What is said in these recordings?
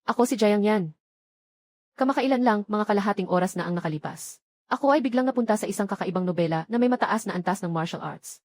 Ako si Jayang Yan. Kamakailan lang, mga kalahating oras na ang nakalipas. Ako ay biglang napunta sa isang kakaibang nobela na may mataas na antas ng martial arts.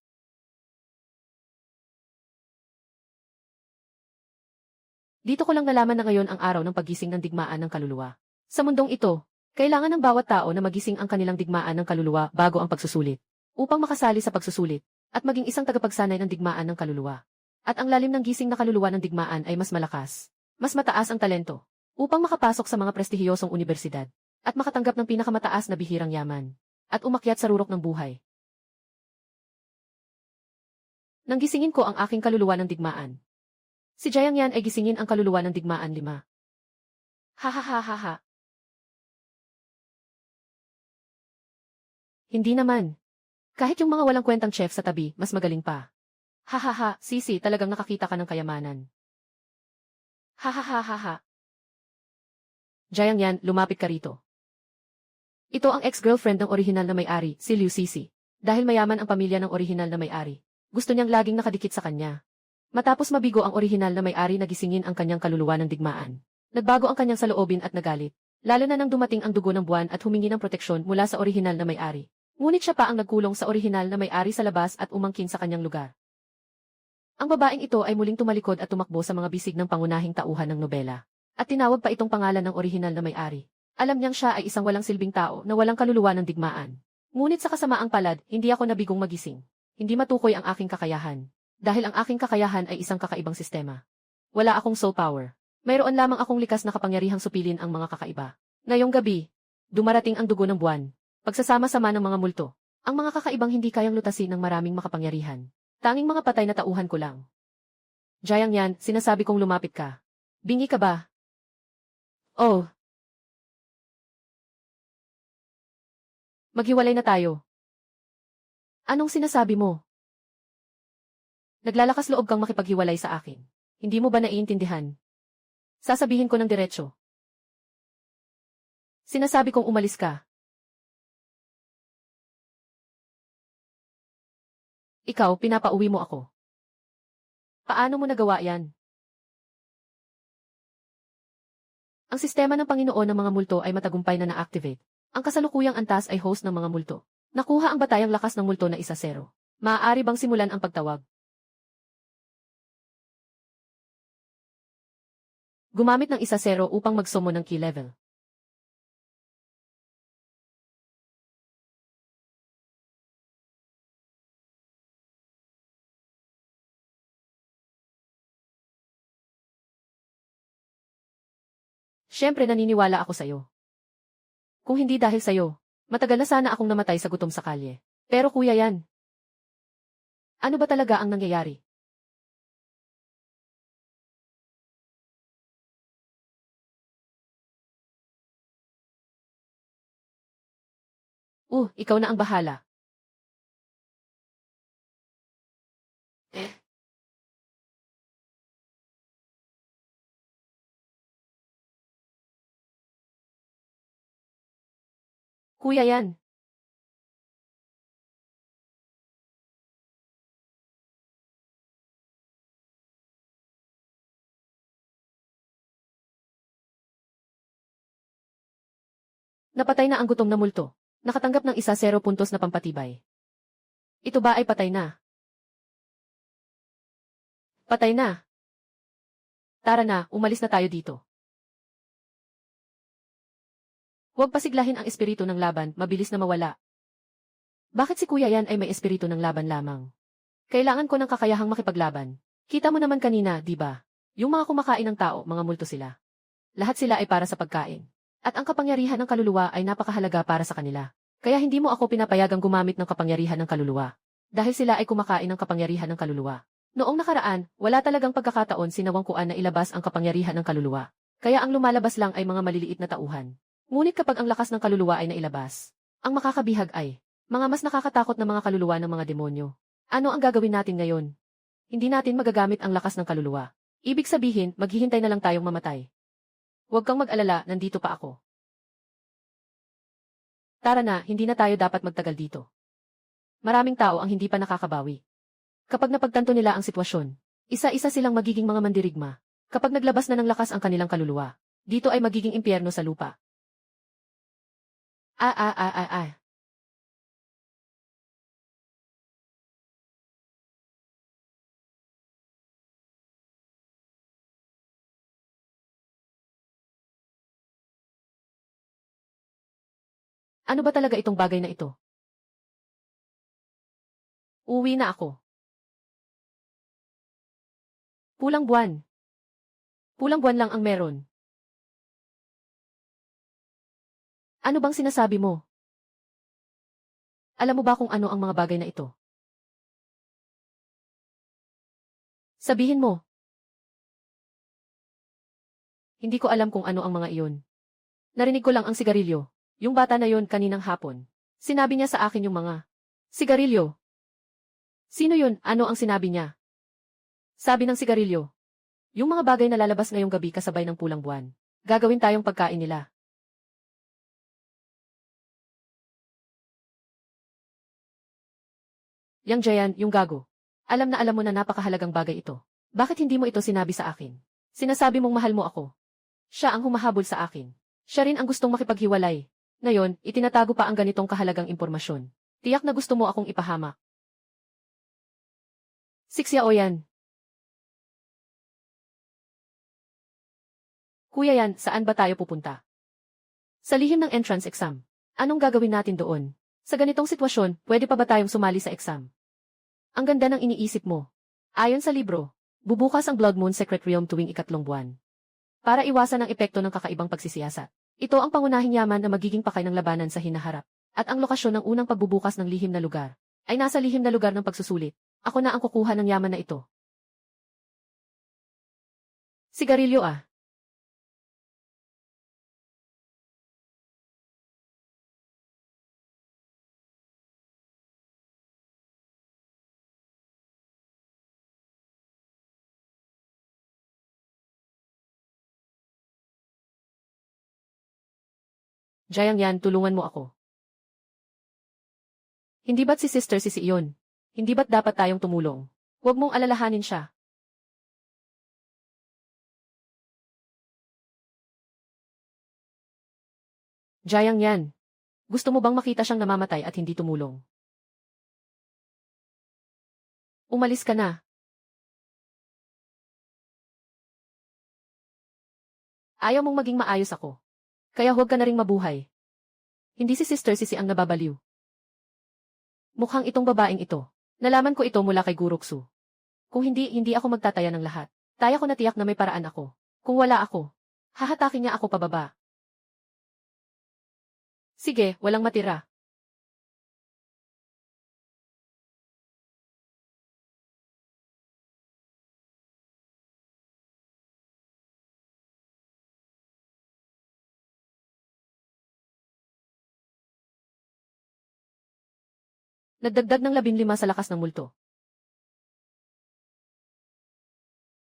Dito ko lang nalaman na ngayon ang araw ng paggising ng digmaan ng kaluluwa. Sa mundong ito, kailangan ng bawat tao na magising ang kanilang digmaan ng kaluluwa bago ang pagsusulit, upang makasali sa pagsusulit, at maging isang tagapagsanay ng digmaan ng kaluluwa. At ang lalim ng gising na kaluluwa ng digmaan ay mas malakas, mas mataas ang talento, upang makapasok sa mga prestihiyosong universidad, at makatanggap ng pinakamataas na bihirang yaman, at umakyat sa rurok ng buhay. Nang gisingin ko ang aking kaluluwa ng digmaan. Si Jayang Yan ay gisingin ang kaluluwa ng digmaan 5. Ha ha ha ha ha. Hindi naman. Kahit yung mga walang kwentang chef sa tabi, mas magaling pa. Ha ha ha, Sisi, talagang nakakita ka ng kayamanan. Ha ha ha ha ha. Jayang Yan, lumapit ka rito. Ito ang ex-girlfriend ng orihinal na may-ari, si Liu Sisi. Dahil mayaman ang pamilya ng orihinal na may-ari, gusto niyang laging nakadikit sa kanya. Matapos mabigo ang orihinal na may-ari na gisingin ang kanyang kaluluwa ng digmaan, nagbago ang kanyang saloobin at nagalit, lalo na nang dumating ang dugo ng buwan at humingi ng proteksyon mula sa orihinal na may-ari. Ngunit siya pa ang nagkulong sa orihinal na may-ari sa labas at umangkin sa kanyang lugar. Ang babaeng ito ay muling tumalikod at tumakbo sa mga bisig ng pangunahing tauhan ng nobela, at tinawag pa itong pangalan ng orihinal na may-ari. Alam niyang siya ay isang walang silbing tao na walang kaluluwa ng digmaan. Ngunit sa kasamaang palad, hindi ako nabigong magising. Hindi matukoy ang aking kakayahan. Dahil ang aking kakayahan ay isang kakaibang sistema. Wala akong soul power. Mayroon lamang akong likas na kapangyarihang supilin ang mga kakaiba. Ngayong gabi, dumarating ang dugo ng buwan. Pagsasama-sama ng mga multo. Ang mga kakaibang hindi kayang lutasin ng maraming makapangyarihan. Tanging mga patay na tauhan ko lang. Jayang Yan, sinasabi kong lumapit ka. Bingi ka ba? Oh. Maghiwalay na tayo. Anong sinasabi mo? Naglalakas loob kang makipaghiwalay sa akin. Hindi mo ba naiintindihan? Sasabihin ko ng diretso. Sinasabi kong umalis ka. Ikaw, pinapauwi mo ako. Paano mo nagawa yan? Ang sistema ng Panginoon ng mga multo ay matagumpay na na-activate. Ang kasalukuyang antas ay host ng mga multo. Nakuha ang batayang lakas ng multo na 1-0. Maaari bang simulan ang pagtawag? Gumamit ng 1-0 upang magsumo ng key level. Siyempre naniniwala ako sa'yo. Kung hindi dahil sa'yo, matagal na sana akong namatay sa gutom sa kalye. Pero kuya Yan. Ano ba talaga ang nangyayari? Ikaw na ang bahala. Kuya Yan. Napatay na ang gutom na multo. Nakatanggap ng 1-0 puntos na pampatibay. Ito ba ay patay na? Patay na. Tara na, umalis na tayo dito. Huwag pasiglahin ang espiritu ng laban, mabilis na mawala. Bakit si Kuya Yan ay may espiritu ng laban lamang? Kailangan ko ng kakayahang makipaglaban. Kita mo naman kanina, di ba? Yung mga kumakain ng tao, mga multo sila. Lahat sila ay para sa pagkain. At ang kapangyarihan ng kaluluwa ay napakahalaga para sa kanila. Kaya hindi mo ako pinapayagang gumamit ng kapangyarihan ng kaluluwa. Dahil sila ay kumakain ng kapangyarihan ng kaluluwa. Noong nakaraan, wala talagang pagkakataon si Nawangkuan na ilabas ang kapangyarihan ng kaluluwa. Kaya ang lumalabas lang ay mga maliliit na tauhan. Ngunit kapag ang lakas ng kaluluwa ay nailabas, ang makakabihag ay mga mas nakakatakot na mga kaluluwa ng mga demonyo. Ano ang gagawin natin ngayon? Hindi natin magagamit ang lakas ng kaluluwa. Ibig sabihin, maghihintay na lang tayong mamatay. Huwag kang mag-alala, nandito pa ako. Tara na, hindi na tayo dapat magtagal dito. Maraming tao ang hindi pa nakakabawi. Kapag napagtanto nila ang sitwasyon, isa-isa silang magiging mga mandirigma. Kapag naglabas na ng lakas ang kanilang kaluluwa, Dito ay magiging impyerno sa lupa. Ah ah ah ah ah. Ano ba talaga itong bagay na ito? Uwi na ako. Pulang buwan. Pulang buwan lang ang meron. Ano bang sinasabi mo? Alam mo ba kung ano ang mga bagay na ito? Sabihin mo. Hindi ko alam kung ano ang mga iyon. Narinig ko lang ang sigarilyo. Yung bata na yon kaninang hapon. Sinabi niya sa akin yung mga sigarilyo. Sino yun? Ano ang sinabi niya? Sabi ng sigarilyo. Yung mga bagay na lalabas ngayong gabi kasabay ng pulang buwan. Gagawin tayong pagkain nila. Yang Jayan, yung gago. Alam na alam mo na napakahalagang bagay ito. Bakit hindi mo ito sinabi sa akin? Sinasabi mong mahal mo ako. Siya ang humahabol sa akin. Siya rin ang gustong makipaghiwalay. Ngayon, itinatago pa ang ganitong kahalagang impormasyon. Tiyak na gusto mo akong ipahamak. Siksya o yan. Kuya yan, saan ba tayo pupunta? Sa lihim ng entrance exam. Anong gagawin natin doon? Sa ganitong sitwasyon, pwede pa ba tayong sumali sa exam? Ang ganda ng iniisip mo. Ayon sa libro, bubukas ang Blood Moon Secret Realm tuwing 3 buwan. Para iwasan ang epekto ng kakaibang pagsisiyasat. Ito ang pangunahing yaman na magiging pakay ng labanan sa hinaharap. At ang lokasyon ng unang pagbubukas ng lihim na lugar ay nasa lihim na lugar ng pagsusulit. Ako na ang kukuha ng yaman na ito. Sigarilyo ah. Jayang yan, tulungan mo ako. Hindi ba't si Sister Sisi iyon? Hindi ba't dapat tayong tumulong? Huwag mong alalahanin siya. Jayang yan. Gusto mo bang makita siyang namamatay at hindi tumulong? Umalis ka na. Ayaw mong maging maayos ako. Kaya huwag ka na ring mabuhay. Hindi si Sister Sisi ang nababaliw. Mukhang itong babaeng ito. Nalaman ko ito mula kay Guruksu. Kung hindi ako magtataya ng lahat. Taya ko na tiyak na may paraan ako. Kung wala ako, hahatakin niya ako pababa. Sige, walang matira. Nagdagdag ng 15 sa lakas ng multo.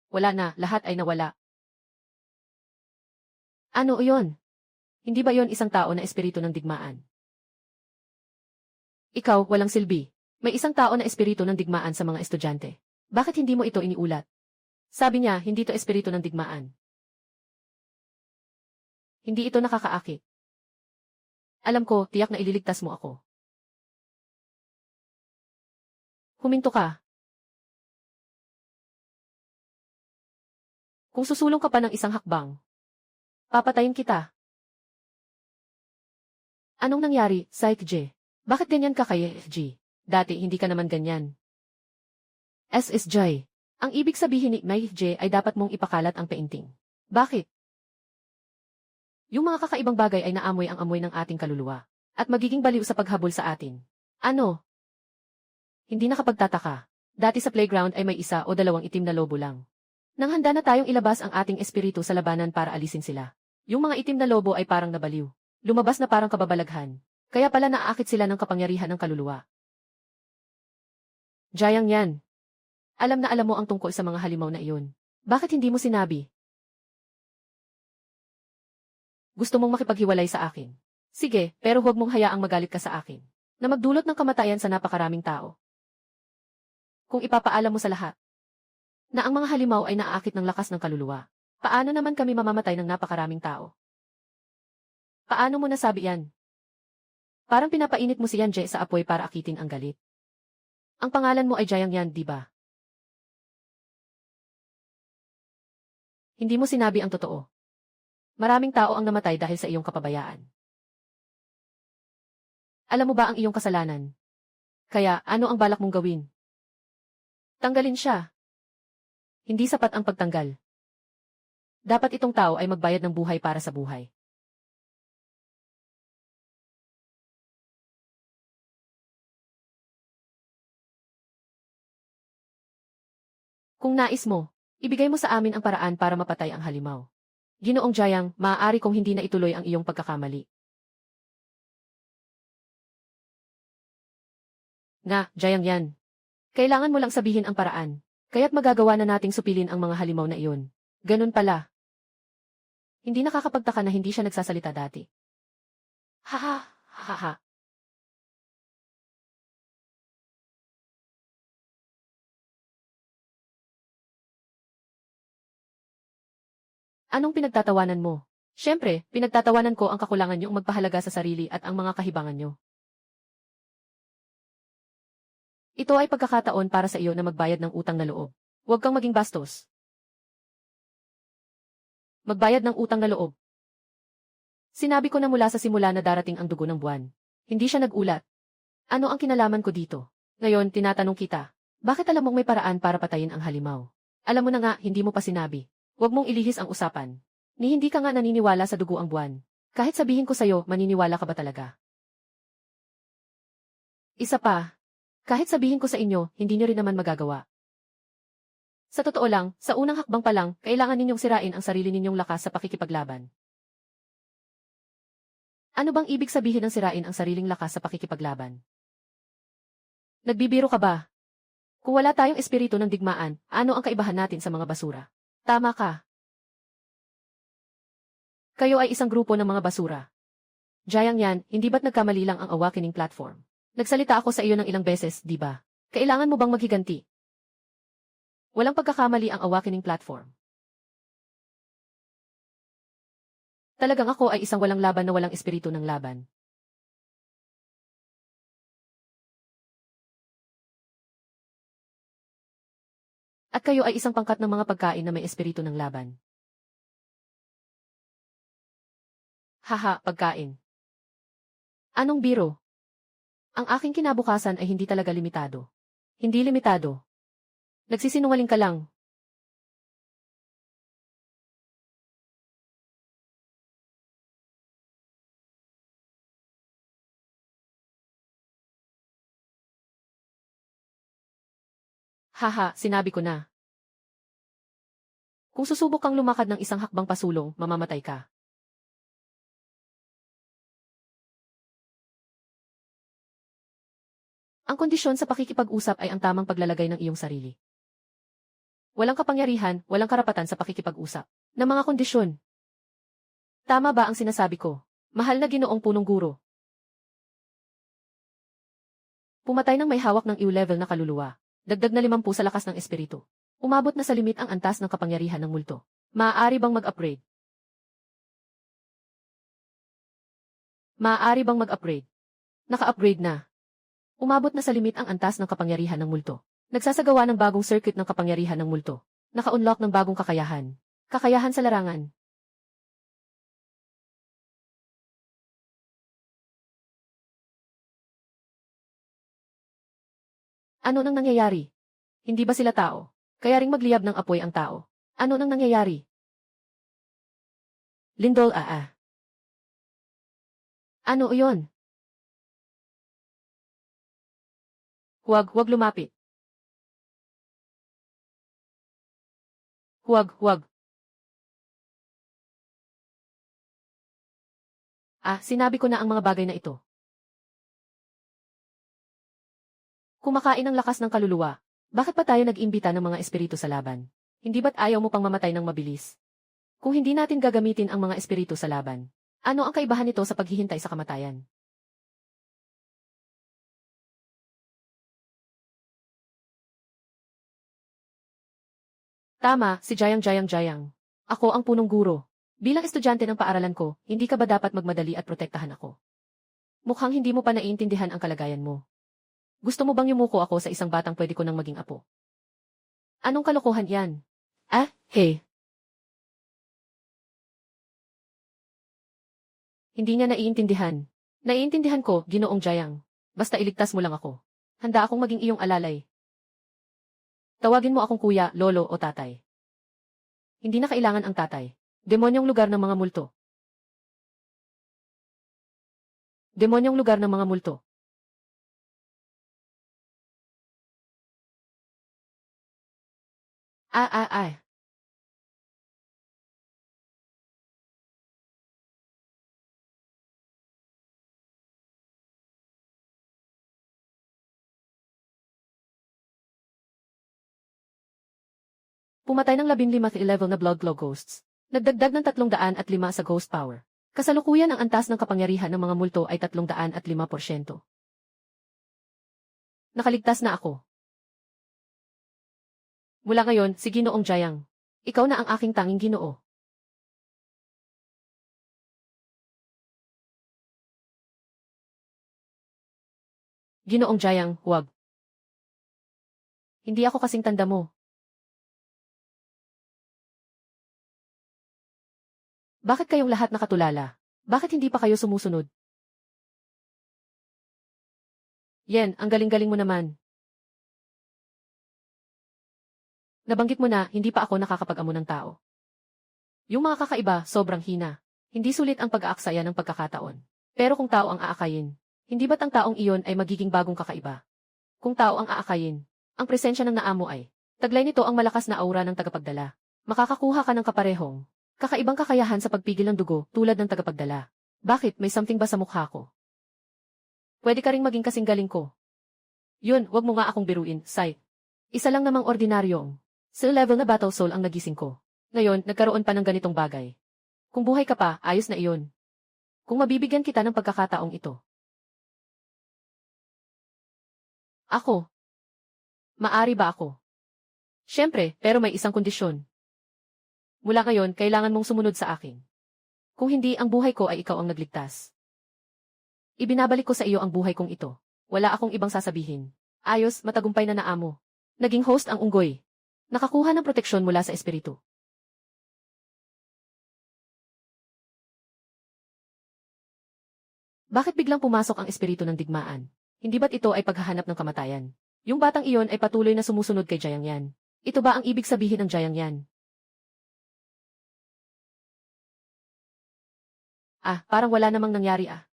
Wala na, lahat ay nawala. Ano iyon? Hindi ba yon isang tao na espiritu ng digmaan? Ikaw, walang silbi. May isang tao na espiritu ng digmaan sa mga estudyante. Bakit hindi mo ito iniulat? Sabi niya, hindi ito espiritu ng digmaan. Hindi ito nakakaakit. Alam ko, tiyak na ililigtas mo ako. Huminto ka. Kung susulong ka pa ng isang hakbang, papatayin kita. Anong nangyari, Psych J? Bakit ganyan ka kay G? Dati hindi ka naman ganyan. SSJ. Ang ibig sabihin ni May J ay dapat mong ipakalat ang painting. Bakit? Yung mga kakaibang bagay ay naamoy ang amoy ng ating kaluluwa. At magiging baliw sa paghabol sa atin. Ano? Hindi nakapagtataka. Dati sa playground ay may isa o dalawang itim na lobo lang. Nang handa na tayong ilabas ang ating espiritu sa labanan para alisin sila. Yung mga itim na lobo ay parang nabaliw. Lumabas na parang kababalaghan. Kaya pala naaakit sila ng kapangyarihan ng kaluluwa. Jayang yan. Alam na alam mo ang tungkol sa mga halimaw na iyon. Bakit hindi mo sinabi? Gusto mong makipaghiwalay sa akin. Sige, pero huwag mong hayaang magalit ka sa akin. Na magdulot ng kamatayan sa napakaraming tao. Kung ipapaalam mo sa lahat na ang mga halimaw ay naaakit ng lakas ng kaluluwa. Paano naman kami mamamatay ng napakaraming tao? Paano mo nasabi yan? Parang pinapainit mo si Yanje sa apoy para akitin ang galit. Ang pangalan mo ay Jayang Yan, di ba? Hindi mo sinabi ang totoo. Maraming tao ang namatay dahil sa iyong kapabayaan. Alam mo ba ang iyong kasalanan? Kaya, ano ang balak mong gawin? Tanggalin siya. Hindi sapat ang pagtanggal. Dapat itong tao ay magbayad ng buhay para sa buhay. Kung nais mo, ibigay mo sa amin ang paraan para mapatay ang halimaw. Ginoong Jayang, maaari kong hindi na ituloy ang iyong pagkakamali. Nga, Jayang Yan. Kailangan mo lang sabihin ang paraan. Kaya't magagawa na nating supilin ang mga halimaw na iyon. Ganun pala. Hindi nakakapagtaka na hindi siya nagsasalita dati. Haha, haha. Anong pinagtatawanan mo? Siyempre, pinagtatawanan ko ang kakulangan niyong magpahalaga sa sarili at ang mga kahibangan niyo. Ito ay pagkakataon para sa iyo na magbayad ng utang na loob. Huwag kang maging bastos. Magbayad ng utang na loob. Sinabi ko na mula sa simula na darating ang dugo ng buwan. Hindi siya nagulat. Ano ang kinalaman ko dito? Ngayon, tinatanong kita. Bakit alam mong may paraan para patayin ang halimaw? Alam mo na nga, hindi mo pa sinabi. Huwag mong ilihis ang usapan. Ni hindi ka nga naniniwala sa dugo ang buwan. Kahit sabihin ko sa'yo, maniniwala ka ba talaga? Isa pa. Kahit sabihin ko sa inyo, hindi niyo rin naman magagawa. Sa totoo lang, sa unang hakbang pa lang, kailangan ninyong sirain ang sarili ninyong lakas sa pakikipaglaban. Ano bang ibig sabihin ng sirain ang sariling lakas sa pakikipaglaban? Nagbibiro ka ba? Kung wala tayong espiritu ng digmaan, ano ang kaibahan natin sa mga basura? Tama ka. Kayo ay isang grupo ng mga basura. Jayang Yan, hindi ba't nagkamali lang ang awakening platform? Nagsalita ako sa iyo ng ilang beses, di ba? Kailangan mo bang maghiganti? Walang pagkakamali ang awakening platform. Talagang ako ay isang walang laban na walang espiritu ng laban. At kayo ay isang pangkat ng mga pagkain na may espiritu ng laban. Haha, pagkain. Anong biro? Ang aking kinabukasan ay hindi talaga limitado. Hindi limitado. Nagsisinungaling ka lang. Haha, sinabi ko na. Kung susubok kang lumakad ng isang hakbang pasulong, mamamatay ka. Ang kondisyon sa pakikipag-usap ay ang tamang paglalagay ng iyong sarili. Walang kapangyarihan, walang karapatan sa pakikipag-usap. Na mga kondisyon. Tama ba ang sinasabi ko? Mahal na Ginoong punong guro. Pumatay ng may hawak ng EU-level na kaluluwa. Dagdag na 50 sa lakas ng espiritu. Umabot na sa limit ang antas ng kapangyarihan ng multo. Maaari bang mag-upgrade? Maaari bang mag-upgrade? Naka-upgrade na. Umabot na sa limit ang antas ng kapangyarihan ng multo. Nagsasagawa ng bagong circuit ng kapangyarihan ng multo. Naka-unlock ng bagong kakayahan. Kakayahan sa larangan. Ano nang nangyayari? Hindi ba sila tao? Kaya ring magliyab ng apoy ang tao. Ano nang nangyayari? Lindol Ano iyon? Huwag lumapit. Huwag. Sinabi ko na ang mga bagay na ito. Kumakain ng lakas ng kaluluwa. Bakit pa tayo nag-imbita ng mga espiritu sa laban? Hindi ba't ayaw mo pang mamatay ng mabilis? Kung hindi natin gagamitin ang mga espiritu sa laban, ano ang kaibahan nito sa paghihintay sa kamatayan? Tama, si Jayang. Ako ang punong guro. Bilang estudyante ng paaralan ko, hindi ka ba dapat magmadali at protektahan ako? Mukhang hindi mo pa naiintindihan ang kalagayan mo. Gusto mo bang yumuko ako sa isang batang pwede ko nang maging apo? Anong kalokohan yan? Ah, hey. Hindi niya naiintindihan. Naiintindihan ko, Ginoong Jayang. Basta iligtas mo lang ako. Handa akong maging iyong alalay. Tawagin mo akong kuya, lolo o tatay. Hindi na kailangan ang tatay. Demonyong lugar ng mga multo. Demonyong lugar ng mga multo. Ah, ah, ah. Pumatay ng 15th level na Blood Glow Ghosts. Nagdagdag ng 305 sa Ghost Power. Kasalukuyan ang antas ng kapangyarihan ng mga multo ay 305%. Nakaligtas na ako. Mula ngayon, si Ginoong Jayang. Ikaw na ang aking tanging Ginoo. Ginoong Jayang, huwag. Hindi ako kasing tanda mo. Bakit kayong lahat nakatulala? Bakit hindi pa kayo sumusunod? Yen, ang galing-galing mo naman. Nabanggit mo na, hindi pa ako nakakapag-amo ng tao. Yung mga kakaiba, sobrang hina. Hindi sulit ang pag-aaksaya ng pagkakataon. Pero kung tao ang aakayin, hindi ba't ang taong iyon ay magiging bagong kakaiba? Kung tao ang aakayin, ang presensya ng naamo ay, taglay nito ang malakas na aura ng tagapagdala. Makakakuha ka ng kaparehong, kakaibang kakayahan sa pagpigil ng dugo tulad ng tagapagdala. Bakit, may something ba sa mukha ko? Pwede ka ring maging kasing galing ko. Yun, wag mo nga akong biruin, Sai. Isa lang namang ordinaryong level na battle soul ang nagising ko. Ngayon, nagkaroon pa ng ganitong bagay. Kung buhay ka pa, ayos na iyon. Kung mabibigyan kita ng pagkakataong ito. Ako. Maari ba ako? Siyempre, pero may isang kondisyon. Mula ngayon, kailangan mong sumunod sa akin. Kung hindi, ang buhay ko ay ikaw ang nagligtas. Ibinabalik ko sa iyo ang buhay kong ito. Wala akong ibang sasabihin. Ayos, matagumpay na naamo. Naging host ang unggoy. Nakakuha ng proteksyon mula sa espiritu. Bakit biglang pumasok ang espiritu ng digmaan? Hindi ba't ito ay paghahanap ng kamatayan? Yung batang iyon ay patuloy na sumusunod kay Jayang Yan. Ito ba ang ibig sabihin ng Jayang Yan? Ah, parang wala namang nangyari ah.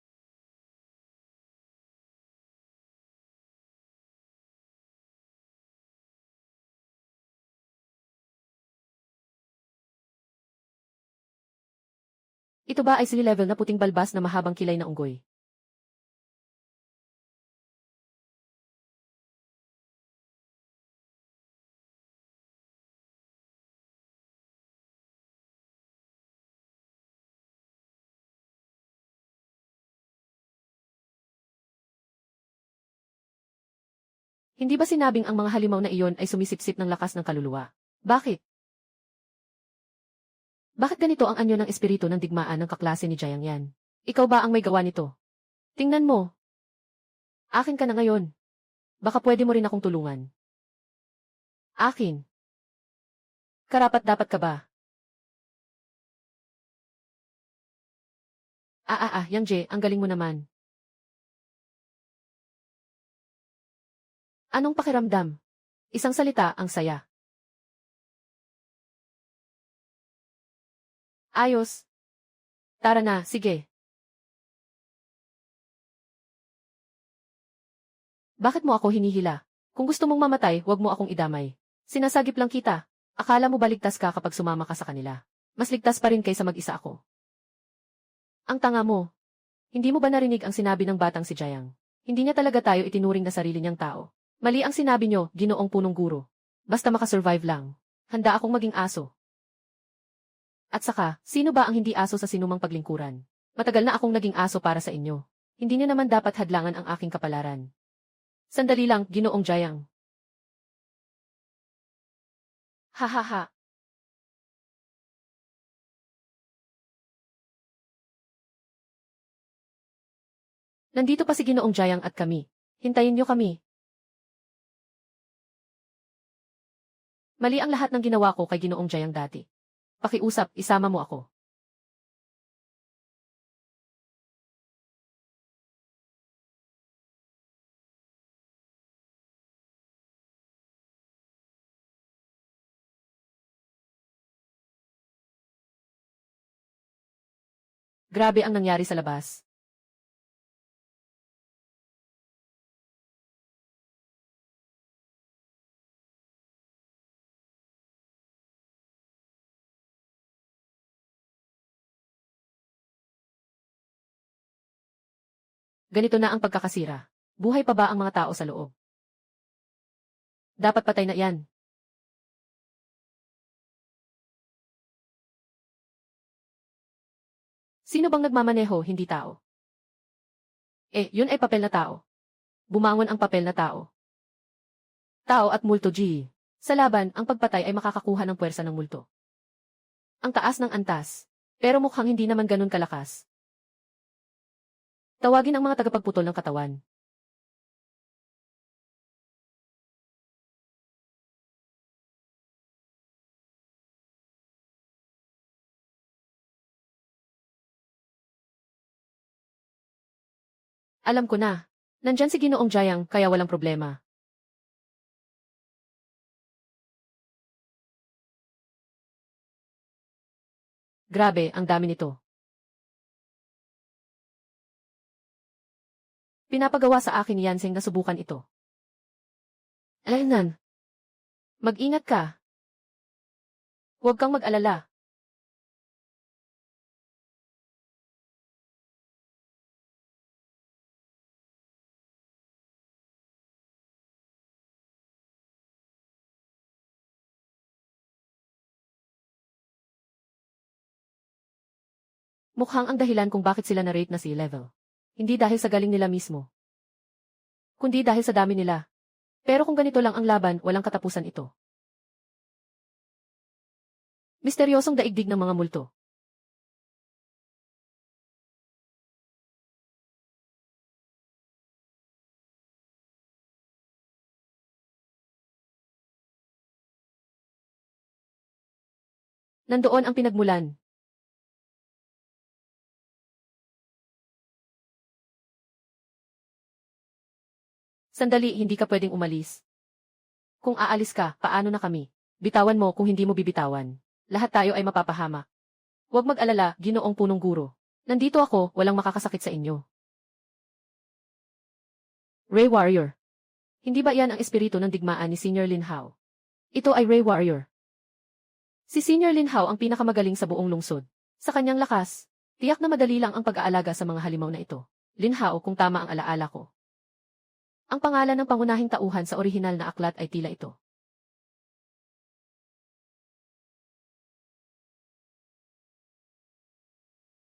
Ito ba ay level na puting balbas na mahabang kilay na unggoy? Hindi ba sinabing ang mga halimaw na iyon ay sumisipsip ng lakas ng kaluluwa? Bakit? Bakit ganito ang anyo ng espiritu ng digmaan ng kaklase ni Jayang Yan? Ikaw ba ang may gawa nito? Tingnan mo. Akin ka na ngayon. Baka pwede mo rin akong tulungan. Akin. Karapat-dapat ka ba? Yang Je, ang galing mo naman. Anong pakiramdam? Isang salita, ang saya. Ayos. Tara na, sige. Bakit mo ako hinihila? Kung gusto mong mamatay, huwag mo akong idamay. Sinasagip lang kita. Akala mo baligtas ka kapag sumama ka sa kanila. Mas ligtas pa rin kaysa mag-isa ako. Ang tanga mo. Hindi mo ba narinig ang sinabi ng batang si Jayang? Hindi niya talaga tayo itinuring na sarili niyang tao. Mali ang sinabi niyo, Ginoong punong guro. Basta makasurvive lang. Handa akong maging aso. At saka, sino ba ang hindi aso sa sinumang paglingkuran? Matagal na akong naging aso para sa inyo. Hindi niyo naman dapat hadlangan ang aking kapalaran. Sandali lang, Ginoong Jayang. Ha ha ha. Nandito pa si Ginoong Jayang at kami. Hintayin niyo kami. Mali ang lahat ng ginawa ko kay Ginoong Jayang dati. Pakiusap, isama mo ako. Grabe ang nangyari sa labas. Ganito na ang pagkakasira. Buhay pa ba ang mga tao sa loob? Dapat patay na yan. Sino bang nagmamaneho, hindi tao? Yun ay papel na tao. Bumangon ang papel na tao. Tao at multo G. Sa laban, ang pagpatay ay makakakuha ng puwersa ng multo. Ang taas ng antas. Pero mukhang hindi naman ganun kalakas. Tawagin ang mga tagapagputol ng katawan. Alam ko na. Nandyan si Ginoong Jayang, kaya walang problema. Grabe, ang dami nito. Pinapagawa sa akin ni Yanseng na subukan ito. Alanan. Mag-ingat ka. Huwag kang mag-alala. Mukhang ang dahilan kung bakit sila na-rate na sea level. Hindi dahil sa galing nila mismo. Kundi dahil sa dami nila. Pero kung ganito lang ang laban, walang katapusan ito. Misteryosong daigdig ng mga multo. Nandoon ang pinagmulan. Sandali, hindi ka pwedeng umalis. Kung aalis ka, paano na kami? Bitawan mo kung hindi mo bibitawan. Lahat tayo ay mapapahamak. Huwag mag-alala, Ginoong Punong Guro. Nandito ako, walang makakasakit sa inyo. Ray Warrior. Hindi ba yan ang espiritu ng digmaan ni Senior Lin Hao? Ito ay Ray Warrior. Si Senior Lin Hao ang pinakamagaling sa buong lungsod. Sa kanyang lakas, tiyak na madali lang ang pag-aalaga sa mga halimaw na ito. Lin Hao kung tama ang alaala ko. Ang pangalan ng pangunahing tauhan sa orihinal na aklat ay tila ito.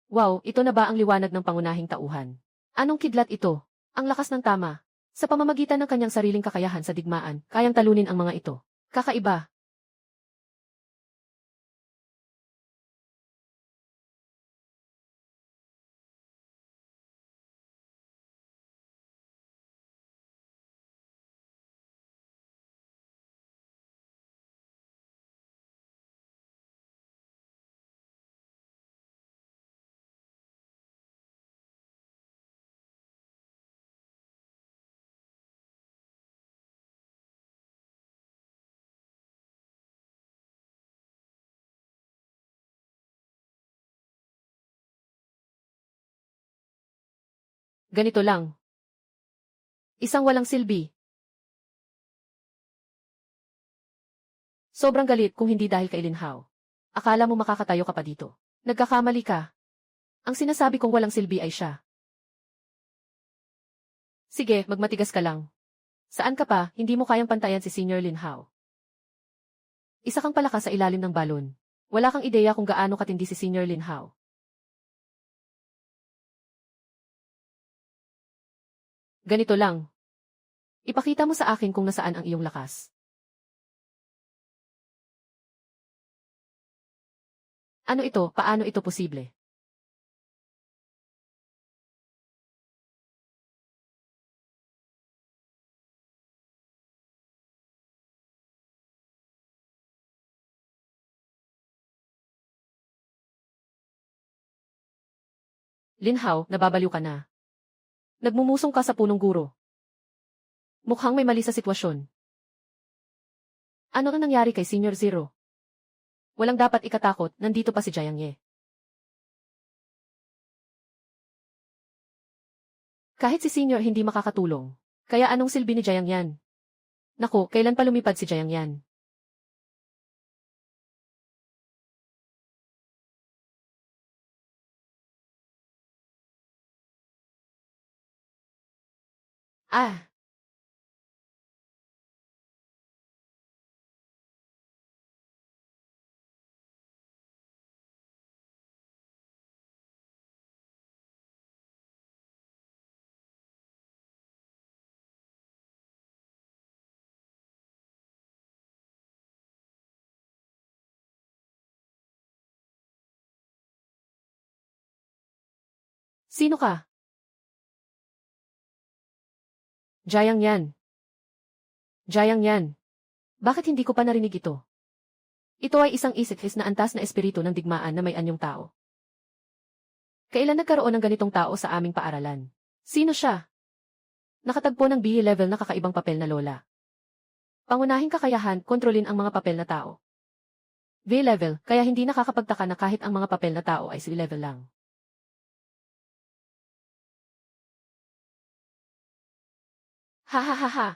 Wow, ito na ba ang liwanag ng pangunahing tauhan? Anong kidlat ito? Ang lakas ng tama. Sa pamamagitan ng kanyang sariling kakayahan sa digmaan, kayang talunin ang mga ito. Kakaiba. Ganito lang. Isang walang silbi. Sobrang galit kung hindi dahil kay Lin Hao. Akala mo makakatayo ka pa dito. Nagkakamali ka. Ang sinasabi kong walang silbi ay siya. Sige, magmatigas ka lang. Saan ka pa, hindi mo kayang pantayan si Senior Lin Hao. Isa kang palakas sa ilalim ng balon. Wala kang ideya kung gaano katindi si Senior Lin Hao. Ganito lang. Ipakita mo sa akin kung nasaan ang iyong lakas. Ano ito, paano ito posible? Linhaw, nababaliw ka na. Nagmumusong ka sa punong guro. Mukhang may mali sa sitwasyon. Ano ang nangyari kay Senior Zero? Walang dapat ikatakot, nandito pa si Jiang Ye. Kahit si Senior hindi makakatulong. Kaya anong silbi ni Jiang Yan? Naku, kailan pa lumipad si Jiang Yan? Ah! Sino ka? Jiang Yan. Jiang Yan. Bakit hindi ko pa narinig ito? Ito ay isang isikis na antas na espiritu ng digmaan na may anyong tao. Kailan nagkaroon ng ganitong tao sa aming paaralan? Sino siya? Nakatagpo ng BE level na kakaibang papel na lola. Pangunahing kakayahan, kontrolin ang mga papel na tao. V level, kaya hindi nakakapagtaka na kahit ang mga papel na tao ay C level lang. Ha ha ha ha.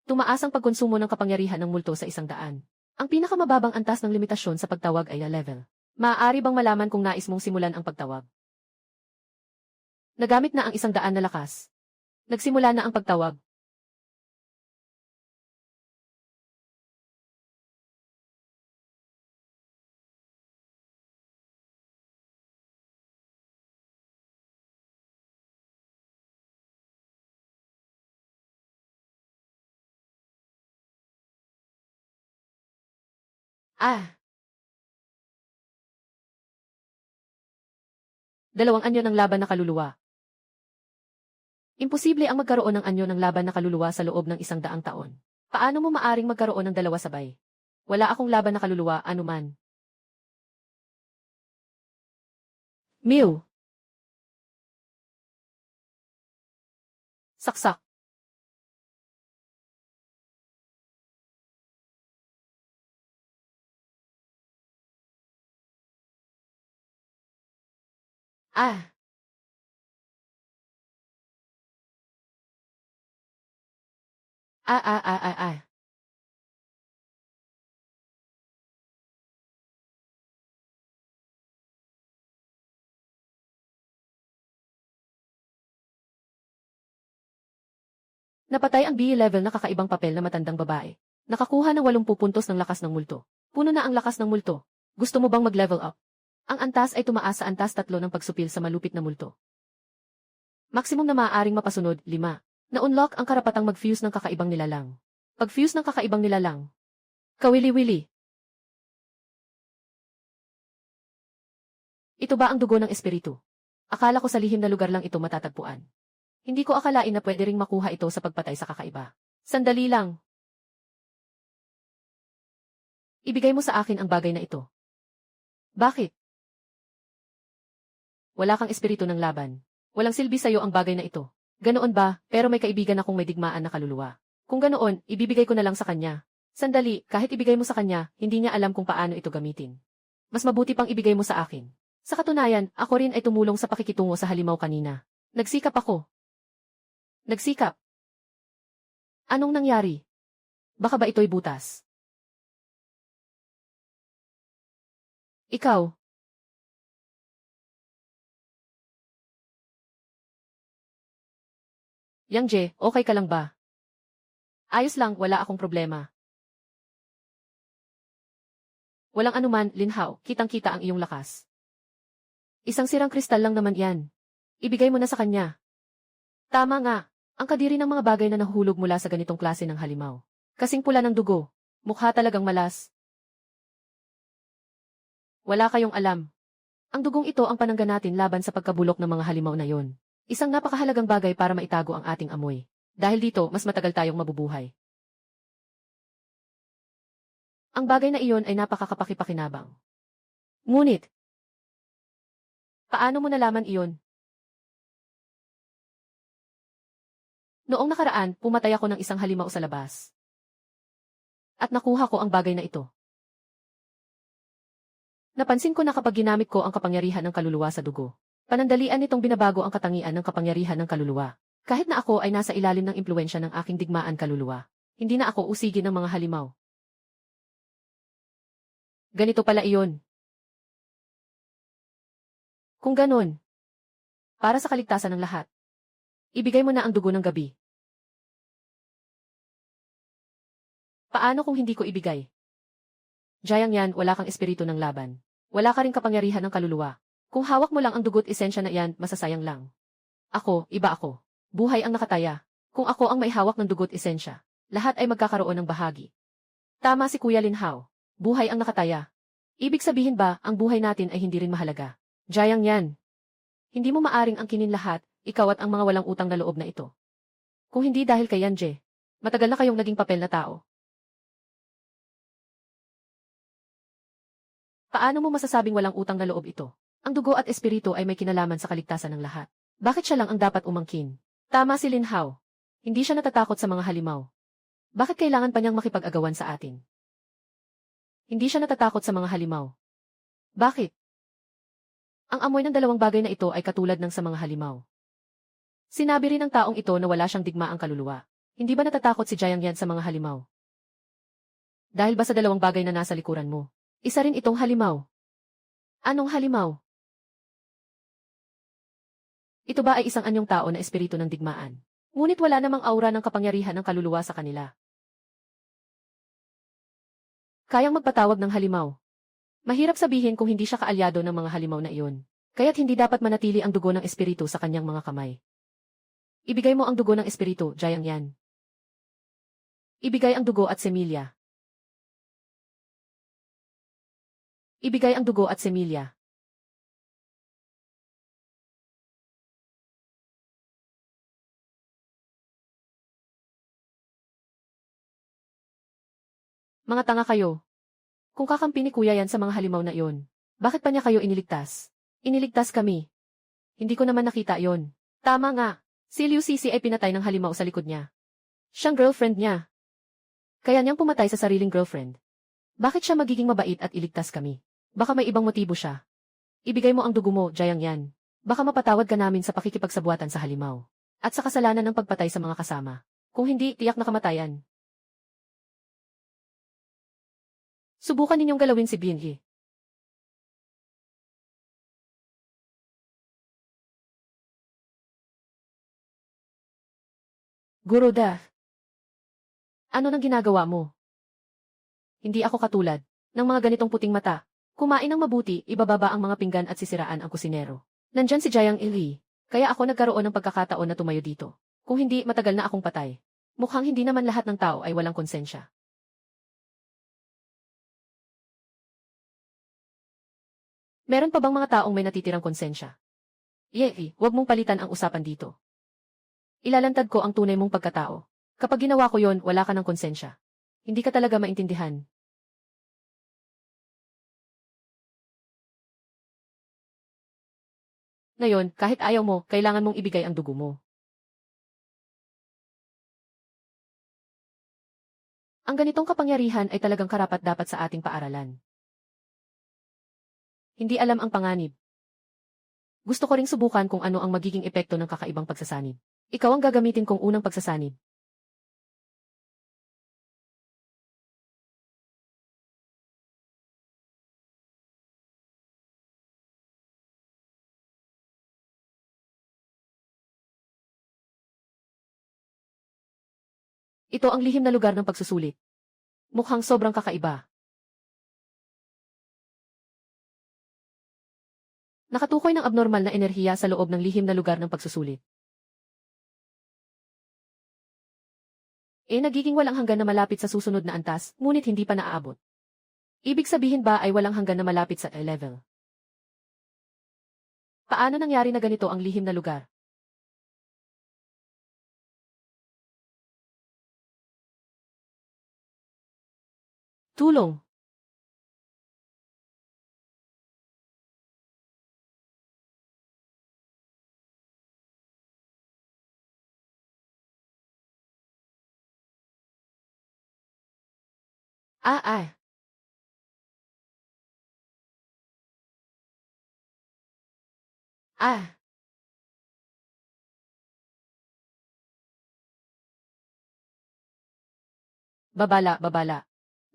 Tumaas ang pagkonsumo ng kapangyarihan ng multo sa 100. Ang pinakamababang antas ng limitasyon sa pagtawag ay level. Maaari bang malaman kung nais mong simulan ang pagtawag? Nagamit na ang 100 na lakas. Nagsimula na ang pagtawag. Ah! Dalawang anyo ng laban na kaluluwa. Imposible ang magkaroon ng anyo ng laban na kaluluwa sa loob ng 100 taon. Paano mo maaring magkaroon ng dalawa sabay? Wala akong laban na kaluluwa anuman. Mew! Saksak! Ah! Ah ah ah ah ah. Napatay ang BE level na kakaibang papel na matandang babae. Nakakuha ng 80 puntos ng lakas ng multo. Puno na ang lakas ng multo. Gusto mo bang mag-level up? Ang antas ay tumaas sa antas 3 ng pagsupil sa malupit na multo. Maximum na maaaring mapasunod, 5. Na-unlock ang karapatang mag-fuse ng kakaibang nilalang. Pag-fuse ng kakaibang nilalang. Kawili-wili. Ito ba ang dugo ng espiritu? Akala ko sa lihim na lugar lang ito matatagpuan. Hindi ko akalain na pwede ring makuha ito sa pagpatay sa kakaiba. Sandali lang. Ibigay mo sa akin ang bagay na ito. Bakit? Wala kang espiritu ng laban. Walang silbi sa'yo ang bagay na ito. Ganoon ba, pero may kaibigan akong may digmaan na kaluluwa. Kung ganoon, ibibigay ko na lang sa kanya. Sandali, kahit ibigay mo sa kanya, hindi niya alam kung paano ito gamitin. Mas mabuti pang ibigay mo sa akin. Sa katunayan, ako rin ay tumulong sa pakikitungo sa halimaw kanina. Nagsikap ako. Nagsikap. Anong nangyari? Baka ba ito'y butas? Ikaw. Yang Je, okay ka lang ba? Ayos lang, wala akong problema. Walang anuman, Linhaw, kitang-kita ang iyong lakas. Isang sirang kristal lang naman yan. Ibigay mo na sa kanya. Tama nga, ang kadiri ng mga bagay na nahuhulog mula sa ganitong klase ng halimaw. Kasing pula ng dugo. Mukha talagang malas. Wala kayong alam. Ang dugong ito ang panangga natin laban sa pagkabulok ng mga halimaw na yon. Isang napakahalagang bagay para maitago ang ating amoy. Dahil dito, mas matagal tayong mabubuhay. Ang bagay na iyon ay napakakapakipakinabang. Ngunit, paano mo nalaman iyon? Noong nakaraan, pumatay ako ng isang halimaw sa labas. At nakuha ko ang bagay na ito. Napansin ko na kapag ginamit ko ang kapangyarihan ng kaluluwa sa dugo, panandalian nitong binabago ang katangian ng kapangyarihan ng kaluluwa. Kahit na ako ay nasa ilalim ng impluwensya ng aking digmaan kaluluwa, hindi na ako usigin ng mga halimaw. Ganito pala iyon. Kung ganon, para sa kaligtasan ng lahat, ibigay mo na ang dugo ng gabi. Paano kung hindi ko ibigay? Jayang yan, wala kang espiritu ng laban. Wala ka ring kapangyarihan ng kaluluwa. Kung hawak mo lang ang dugo't esensya na iyan, masasayang lang. Ako, iba ako. Buhay ang nakataya. Kung ako ang may hawak ng dugo't esensya, lahat ay magkakaroon ng bahagi. Tama si Kuya Linhao. Buhay ang nakataya. Ibig sabihin ba, ang buhay natin ay hindi rin mahalaga? Jayang yan. Hindi mo maaring angkinin lahat, ikaw at ang mga walang utang na loob na ito. Kung hindi dahil kay Yanje, matagal na kayong naging papel na tao. Paano mo masasabing walang utang na loob ito? Ang dugo at espiritu ay may kinalaman sa kaligtasan ng lahat. Bakit siya lang ang dapat umangkin? Tama si Linhao. Hindi siya natatakot sa mga halimaw. Bakit kailangan pa niyang makipag-agawan sa atin? Hindi siya natatakot sa mga halimaw. Bakit? Ang amoy ng dalawang bagay na ito ay katulad ng sa mga halimaw. Sinabi rin ng taong ito na wala siyang digmaang kaluluwa. Hindi ba natatakot si Jayang yan sa mga halimaw? Dahil ba sa dalawang bagay na nasa likuran mo? Isa rin itong halimaw. Anong halimaw? Ito ba ay isang anyong tao na espiritu ng digmaan? Ngunit wala namang aura ng kapangyarihan ng kaluluwa sa kanila. Kayang magpatawag ng halimaw. Mahirap sabihin kung hindi siya kaalyado ng mga halimaw na iyon. Kaya't hindi dapat manatili ang dugo ng espiritu sa kanyang mga kamay. Ibigay mo ang dugo ng espiritu, Jayang yan. Ibigay ang dugo at semilya. Ibigay ang dugo at semilya. Mga tanga kayo. Kung kakampi ni Kuya yan sa mga halimaw na iyon, bakit pa niya kayo iniligtas? Iniligtas kami. Hindi ko naman nakita yon. Tama nga. Si Liu Sisi ay pinatay ng halimaw sa likod niya. Siyang girlfriend niya. Kaya niyang pumatay sa sariling girlfriend. Bakit siya magiging mabait at iligtas kami? Baka may ibang motibo siya. Ibigay mo ang dugo mo, Jayang yan. Baka mapatawad ka namin sa pakikipagsabuatan sa halimaw. At sa kasalanan ng pagpatay sa mga kasama. Kung hindi, tiyak na kamatayan. Subukan ninyong galawin si Bianhe. Guruda. Ano nang ginagawa mo? Hindi ako katulad ng mga ganitong puting mata. Kumain ng mabuti, ibababa ang mga pinggan at sisiraan ang kusinero. Nandyan si Jayang Ili. Kaya ako nagkaroon ng pagkakataon na tumayo dito. Kung hindi, matagal na akong patay. Mukhang hindi naman lahat ng tao ay walang konsensya. Meron pa bang mga taong may natitirang konsensya? Yei, huwag mong palitan ang usapan dito. Ilalantad ko ang tunay mong pagkatao. Kapag ginawa ko yon, wala ka ng konsensya. Hindi ka talaga maintindihan. Ngayon, kahit ayaw mo, kailangan mong ibigay ang dugo mo. Ang ganitong kapangyarihan ay talagang karapat-dapat sa ating paaralan. Hindi alam ang panganib. Gusto ko ring subukan kung ano ang magiging epekto ng kakaibang pagsasanib. Ikaw ang gagamitin kong unang pagsasanib. Ito ang lihim na lugar ng pagsusulit. Mukhang sobrang kakaiba. Nakatukoy ng abnormal na enerhiya sa loob ng lihim na lugar ng pagsusulit. Nagiging walang hanggan na malapit sa susunod na antas, ngunit hindi pa naaabot. Ibig sabihin ba ay walang hanggan na malapit sa level? Paano nangyari na ganito ang lihim na lugar? Tulong. Ah, ah. Ah. Babala, babala.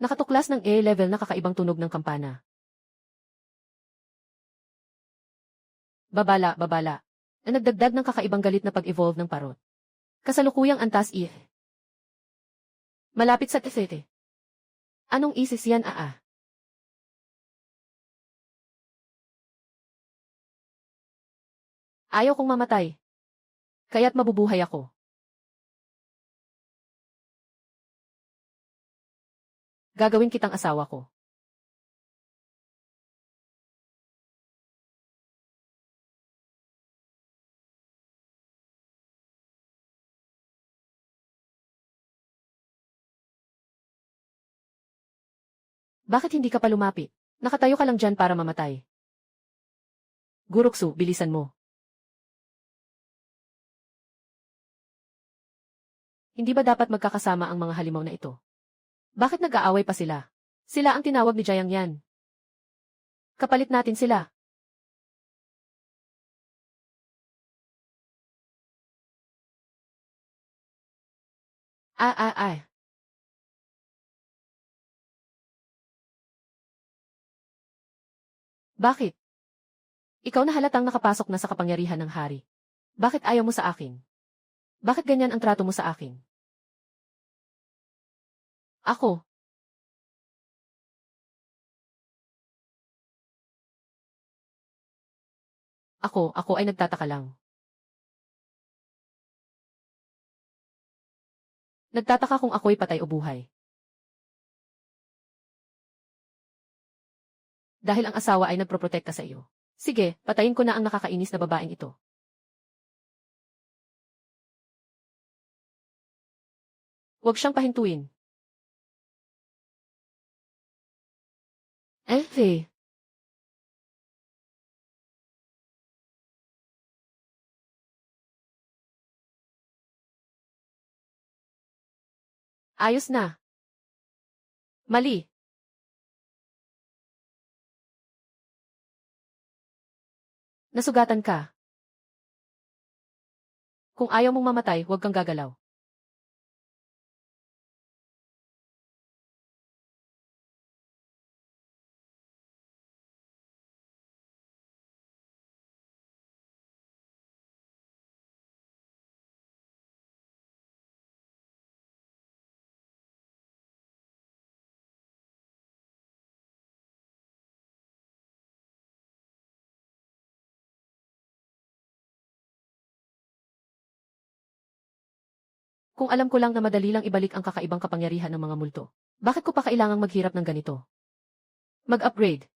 Nakatuklas ng A-level na kakaibang tunog ng kampana. Babala, babala. Na nagdagdag ng kakaibang galit na pag-evolve ng parot. Kasalukuyang antas malapit sa tesete. Anong isis yan Ayaw kong mamatay. Kaya't mabubuhay ako. Gagawin kitang asawa ko. Bakit hindi ka pa lumapit? Nakatayo ka lang dyan para mamatay. Guruksu, bilisan mo. Hindi ba dapat magkakasama ang mga halimaw na ito? Bakit nag-aaway pa sila? Sila ang tinawag ni Jayang yan. Kapalit natin sila. Ah, ah, ah. Bakit? Ikaw na halatang nakapasok na sa kapangyarihan ng hari. Bakit ayaw mo sa akin? Bakit ganyan ang trato mo sa akin? Ako, ako ay nagtataka lang. Nagtataka kung ako'y patay o buhay. Dahil ang asawa ay nagproprotekta sa iyo. Sige, patayin ko na ang nakakainis na babaeng ito. Huwag siyang pahintuin. Eh. Ayos na. Mali. Nasugatan ka. Kung ayaw mong mamatay, huwag kang gagalaw. Kung alam ko lang na madali lang ibalik ang kakaibang kapangyarihan ng mga multo. Bakit ko pa kailangang maghirap ng ganito? Mag-upgrade.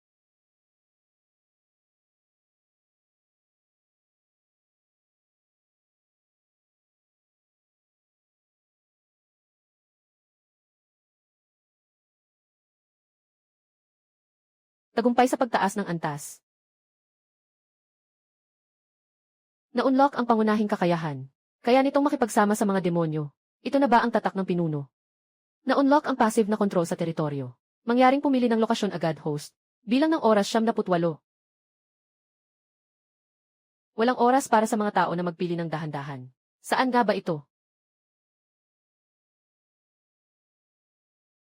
Tagumpay sa pagtaas ng antas. Na-unlock ang pangunahing kakayahan. Kaya nitong makipagsama sa mga demonyo. Ito na ba ang tatak ng pinuno? Na-unlock ang passive na control sa teritoryo. Mangyaring pumili ng lokasyon agad host. Bilang ng oras 78. Walang oras para sa mga tao na magpili ng dahan-dahan. Saan nga ba ito?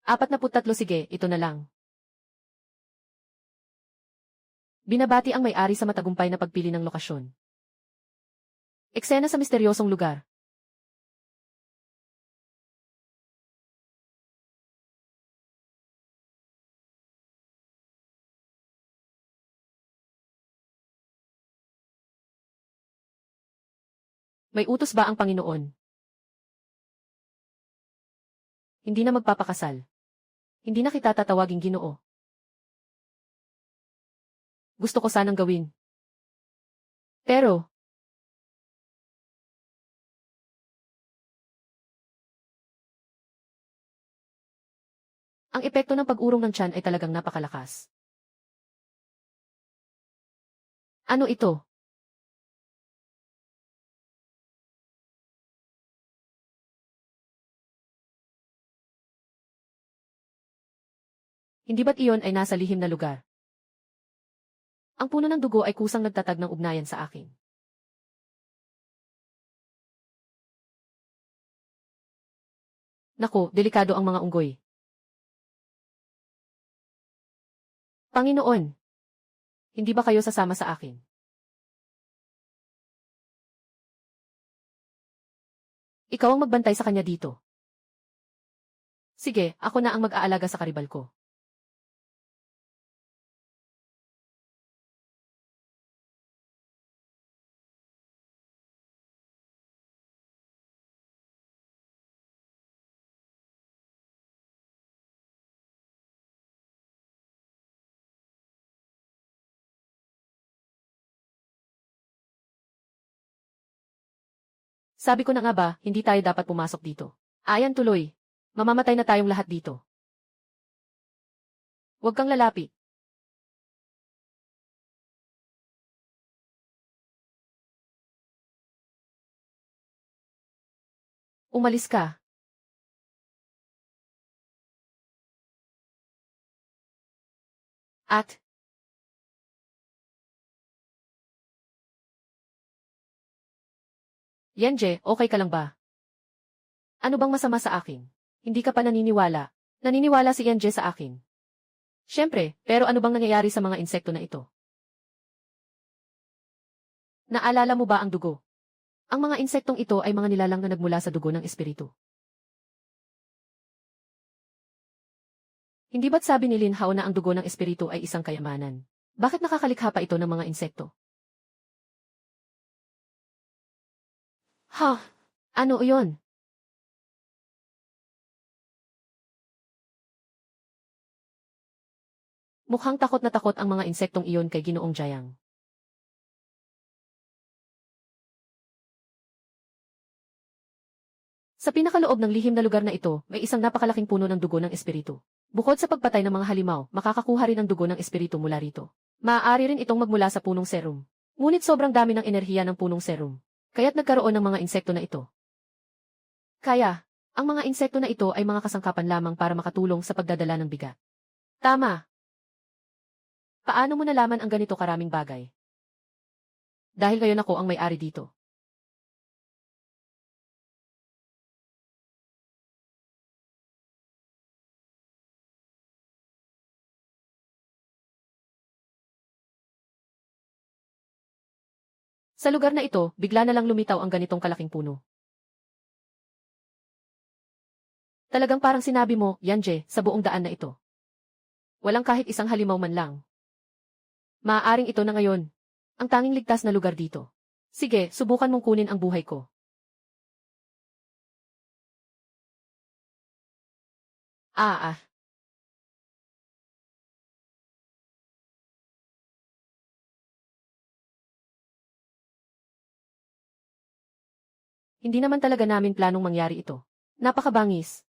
43 sige, ito na lang. Binabati ang may-ari sa matagumpay na pagpili ng lokasyon. Eksena sa misteryosong lugar. May utos ba ang Panginoon? Hindi na magpapakasal. Hindi na kita tatawaging Ginoo. Gusto ko sanang gawin. Pero, ang epekto ng pag-urong ng tiyan ay talagang napakalakas. Ano ito? Hindi ba't iyon ay nasa lihim na lugar? Ang puno ng dugo ay kusang nagtatag ng ugnayan sa akin. Naku, delikado ang mga unggoy. Panginoon, hindi ba kayo sasama sa akin? Ikaw ang magbantay sa kanya dito. Sige, ako na ang mag-aalaga sa karibal ko. Sabi ko na nga ba, hindi tayo dapat pumasok dito. Ayan tuloy. Mamamatay na tayong lahat dito. Huwag kang lalapit. Umalis ka. At, Yenje, okay ka lang ba? Ano bang masama sa akin? Hindi ka pa naniniwala. Naniniwala si Yenje sa akin. Siyempre, pero ano bang nangyayari sa mga insekto na ito? Naalala mo ba ang dugo? Ang mga insektong ito ay mga nilalang na nagmula sa dugo ng espiritu. Hindi ba't sabi ni Lin Hao na ang dugo ng espiritu ay isang kayamanan? Bakit nakakalikha pa ito ng mga insekto? Ha? Ano iyon? Mukhang takot na takot ang mga insektong iyon kay Ginoong Jayang. Sa pinakaloob ng lihim na lugar na ito, may isang napakalaking puno ng dugo ng espiritu. Bukod sa pagpatay ng mga halimaw, makakakuha rin ng dugo ng espiritu mula rito. Maaari rin itong magmula sa punong serum. Ngunit sobrang dami ng enerhiya ng punong serum. Kaya't nagkaroon ng mga insekto na ito. Kaya, ang mga insekto na ito ay mga kasangkapan lamang para makatulong sa pagdadala ng bigat. Tama. Paano mo nalaman ang ganito karaming bagay? Dahil ngayon ako ang may-ari dito. Sa lugar na ito, bigla na lang lumitaw ang ganitong kalaking puno. Talagang parang sinabi mo, Yanje, sa buong daan na ito. Walang kahit isang halimaw man lang. Maaaring ito na ngayon. Ang tanging ligtas na lugar dito. Sige, subukan mong kunin ang buhay ko. Ah. Hindi naman talaga namin planong mangyari ito. Napakabangis.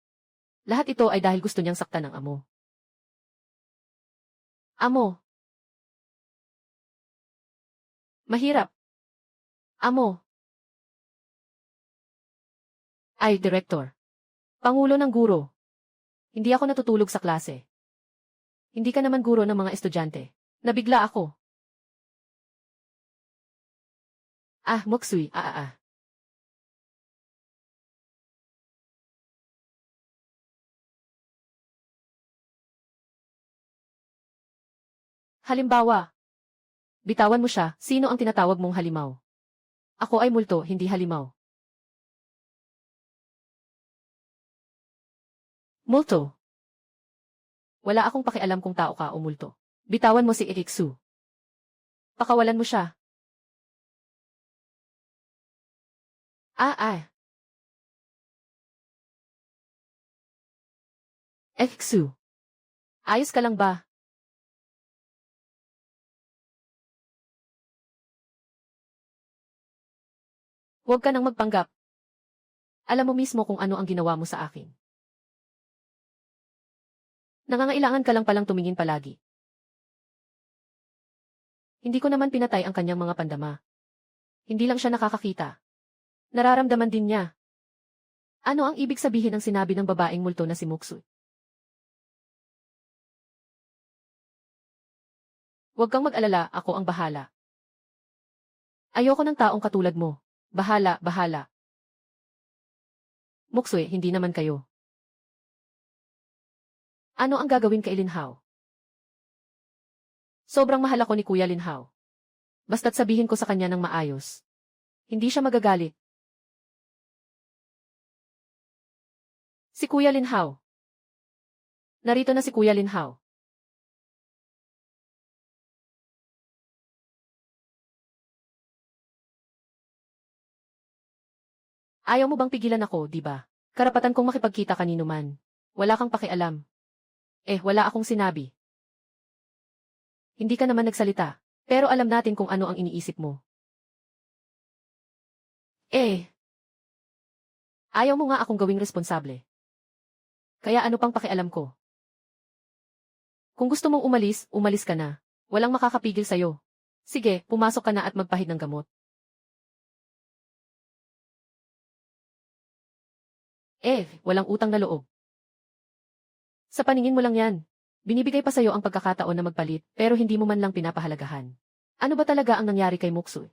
Lahat ito ay dahil gusto niyang saktan ng amo. Amo. Mahirap. Amo. Ay, Director. Pangulo ng guro. Hindi ako natutulog sa klase. Hindi ka naman guro ng mga estudyante. Nabigla ako. Ah, Moksui, ah. Halimbawa. Bitawan mo siya, sino ang tinatawag mong halimaw? Ako ay multo, hindi halimaw. Multo. Wala akong pakialam kung tao ka o multo. Bitawan mo si Ikiksu. Pakawalan mo siya. Ah. Ikiksu. Ayos ka lang ba? Huwag ka nang magpanggap. Alam mo mismo kung ano ang ginawa mo sa akin. Nangangailangan ka lang palang tumingin palagi. Hindi ko naman pinatay ang kanyang mga pandama. Hindi lang siya nakakakita. Nararamdaman din niya. Ano ang ibig sabihin ng sinabi ng babaeng multo na si Muksu? Huwag kang mag-alala, ako ang bahala. Ayoko ng taong katulad mo. Bahala, bahala. Muksue, hindi naman kayo. Ano ang gagawin kay Linhao? Sobrang mahal ako ni Kuya Linhao. Basta't sabihin ko sa kanya ng maayos. Hindi siya magagalit. Si Kuya Linhao. Narito na si Kuya Linhao. Ayaw mo bang pigilan ako, di ba? Karapatan kong makipagkita kanino man. Wala kang pakialam. Wala akong sinabi. Hindi ka naman nagsalita. Pero alam natin kung ano ang iniisip mo. Ayaw mo nga akong gawing responsable. Kaya ano pang pakialam ko? Kung gusto mong umalis, umalis ka na. Walang makakapigil sa'yo. Sige, pumasok ka na at magpahid ng gamot. Walang utang na loob. Sa paningin mo lang yan. Binibigay pa sa'yo ang pagkakataon na magpalit, pero hindi mo man lang pinapahalagahan. Ano ba talaga ang nangyari kay Muksu?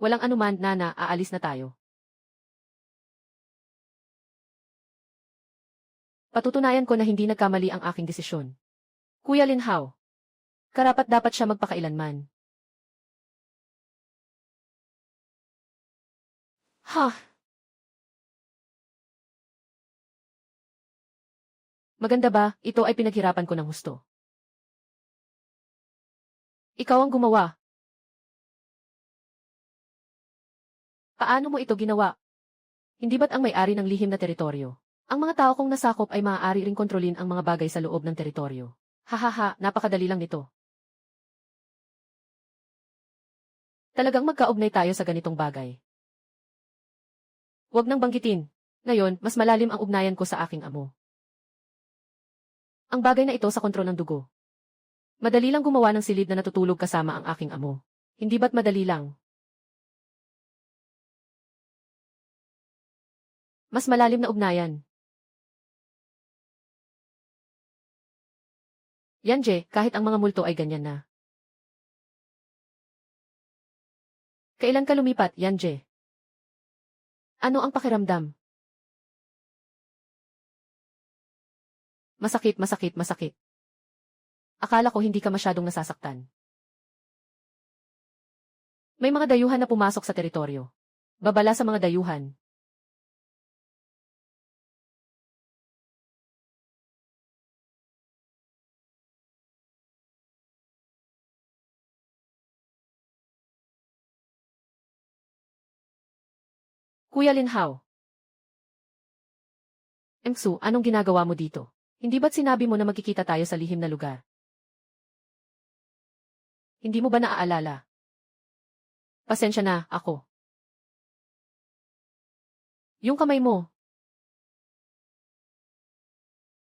Walang anuman, Nana, aalis na tayo. Patutunayan ko na hindi nagkamali ang aking desisyon. Kuya Linhao. Karapat dapat siya magpakailanman. Maganda ba, ito ay pinaghirapan ko ng husto. Ikaw ang gumawa. Paano mo ito ginawa? Hindi ba't ang may-ari ng lihim na teritoryo? Ang mga tao kong nasakop ay maaari ring kontrolin ang mga bagay sa loob ng teritoryo. Hahaha, napakadali lang nito. Talagang magkaugnay tayo sa ganitong bagay. Huwag nang banggitin. Ngayon, mas malalim ang ugnayan ko sa aking amo. Ang bagay na ito sa kontrol ng dugo. Madali lang gumawa ng silid na natutulog kasama ang aking amo. Hindi ba't madali lang? Mas malalim na ugnayan. Yanje, kahit ang mga multo ay ganyan na. Kailan ka lumipat, Yanje? Ano ang pakiramdam? Masakit, masakit, masakit. Akala ko hindi ka masyadong nasasaktan. May mga dayuhan na pumasok sa teritoryo. Babala sa mga dayuhan. Kuya Linhao. Emsu, anong ginagawa mo dito? Hindi ba't sinabi mo na magkikita tayo sa lihim na lugar? Hindi mo ba naaalala? Pasensya na, ako. Yung kamay mo.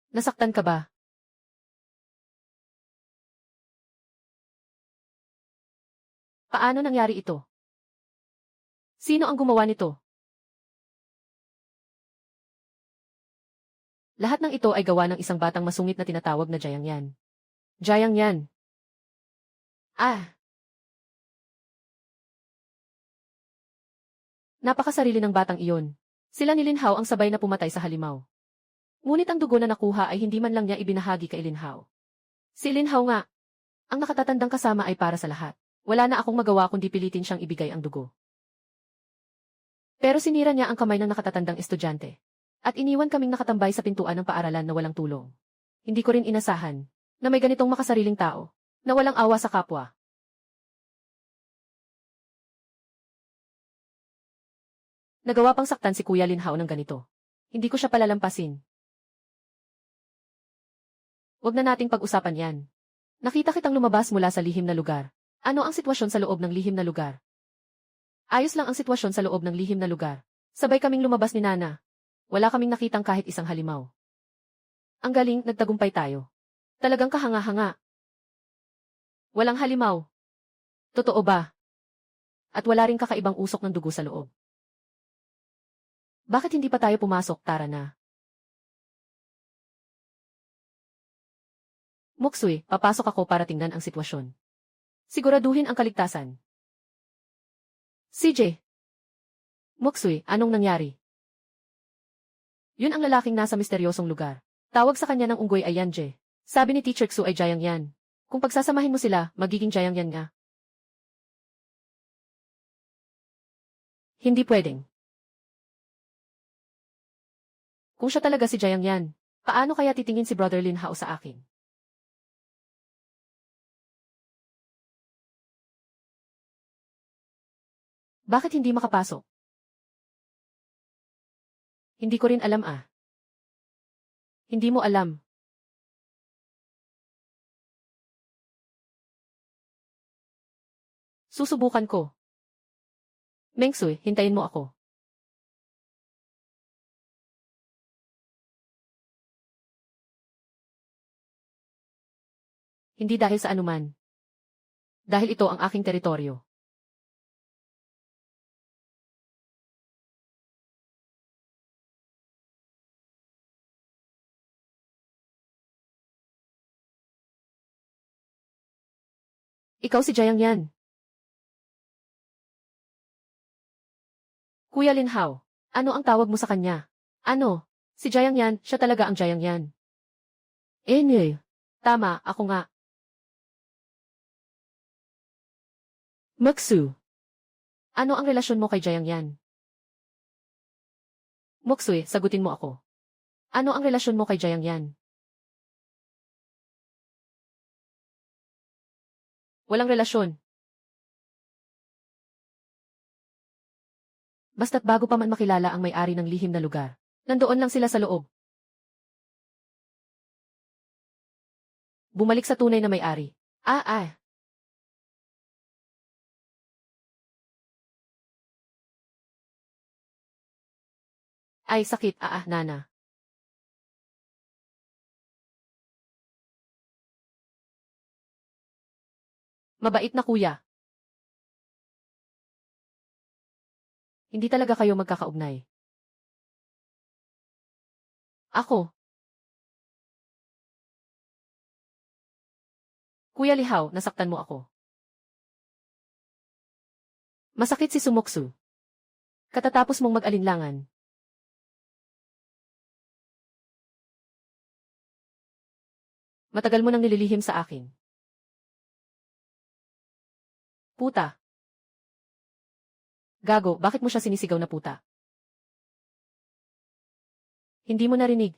Nasaktan ka ba? Paano nangyari ito? Sino ang gumawa nito? Lahat ng ito ay gawa ng isang batang masungit na tinatawag na Jayang Yan. Jayang Yan. Napakasarili ng batang iyon. Sila ni Linhao ang sabay na pumatay sa halimaw. Ngunit ang dugo na nakuha ay hindi man lang niya ibinahagi kay Linhao. Si Linhao nga. Ang nakatatandang kasama ay para sa lahat. Wala na akong magawa kundi pilitin siyang ibigay ang dugo. Pero sinira niya ang kamay ng nakatatandang estudyante. At iniwan kaming nakatambay sa pintuan ng paaralan na walang tulong. Hindi ko rin inasahan na may ganitong makasariling tao na walang awa sa kapwa. Nagawa pang saktan si Kuya Linhao ng ganito. Hindi ko siya palalampasin. Huwag na nating pag-usapan yan. Nakita kitang lumabas mula sa lihim na lugar. Ano ang sitwasyon sa loob ng lihim na lugar? Ayos lang ang sitwasyon sa loob ng lihim na lugar. Sabay kaming lumabas ni Nana. Wala kaming nakitang kahit isang halimaw. Ang galing, nagtagumpay tayo. Talagang kahanga-hanga. Walang halimaw. Totoo ba? At wala ring kakaibang usok ng dugo sa loob. Bakit hindi pa tayo pumasok, tara na? Muksui, papasok ako para tingnan ang sitwasyon. Siguraduhin ang kaligtasan. CJ. Muksui, anong nangyari? Yun ang lalaking nasa misteryosong lugar. Tawag sa kanya ng unggoy ay Yanje. Sabi ni Teacher Xu ay Jayang Yan. Kung pagsasamahin mo sila, magiging Jayang Yan nga. Hindi pwedeng. Kung siya talaga si Jayang Yan, paano kaya titingin si Brother Lin Hao sa akin? Bakit hindi makapasok? Hindi ko rin alam ah. Hindi mo alam. Susubukan ko. Mengsui, hintayin mo ako. Hindi dahil sa anuman. Dahil ito ang aking teritoryo. Ikaw si Jayang Yan. Kuya Lin Hao, ano ang tawag mo sa kanya? Ano? Si Jayang Yan, siya talaga ang Jayang Yan. Tama, ako nga. Muksu. Ano ang relasyon mo kay Jayang Yan? Muksui, sagutin mo ako. Ano ang relasyon mo kay Jayang Yan? Walang relasyon. Basta't bago pa man makilala ang may-ari ng lihim na lugar. Nandoon lang sila sa loob. Bumalik sa tunay na may-ari. Ay, sakit, nana. Mabait na kuya. Hindi talaga kayo magkakaugnay. Ako. Kuya Lihaw, nasaktan mo ako. Masakit si Sumoksu. Katatapos mong mag-alinlangan. Matagal mo nang nililihim sa akin. Puta. Gago, bakit mo siya sinisigaw na puta? Hindi mo narinig.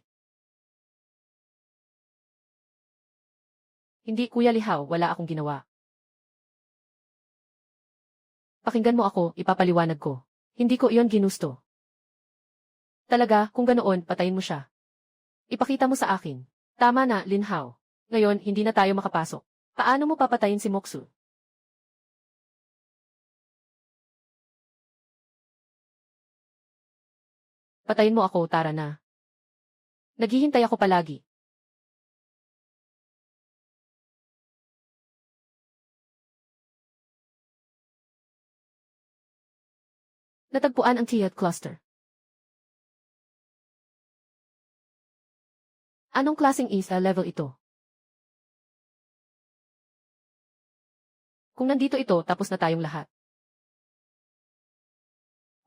Hindi, Kuya Lihaw, wala akong ginawa. Pakinggan mo ako, ipapaliwanag ko. Hindi ko iyon ginusto. Talaga, kung ganoon, patayin mo siya. Ipakita mo sa akin. Tama na, Lin Hao. Ngayon, hindi na tayo makapasok. Paano mo papatayin si Moksu? Patayin mo ako, tara na. Naghihintay ako palagi. Natagpuan ang Tiyat Cluster. Anong klaseng isa level ito? Kung nandito ito, tapos na tayong lahat.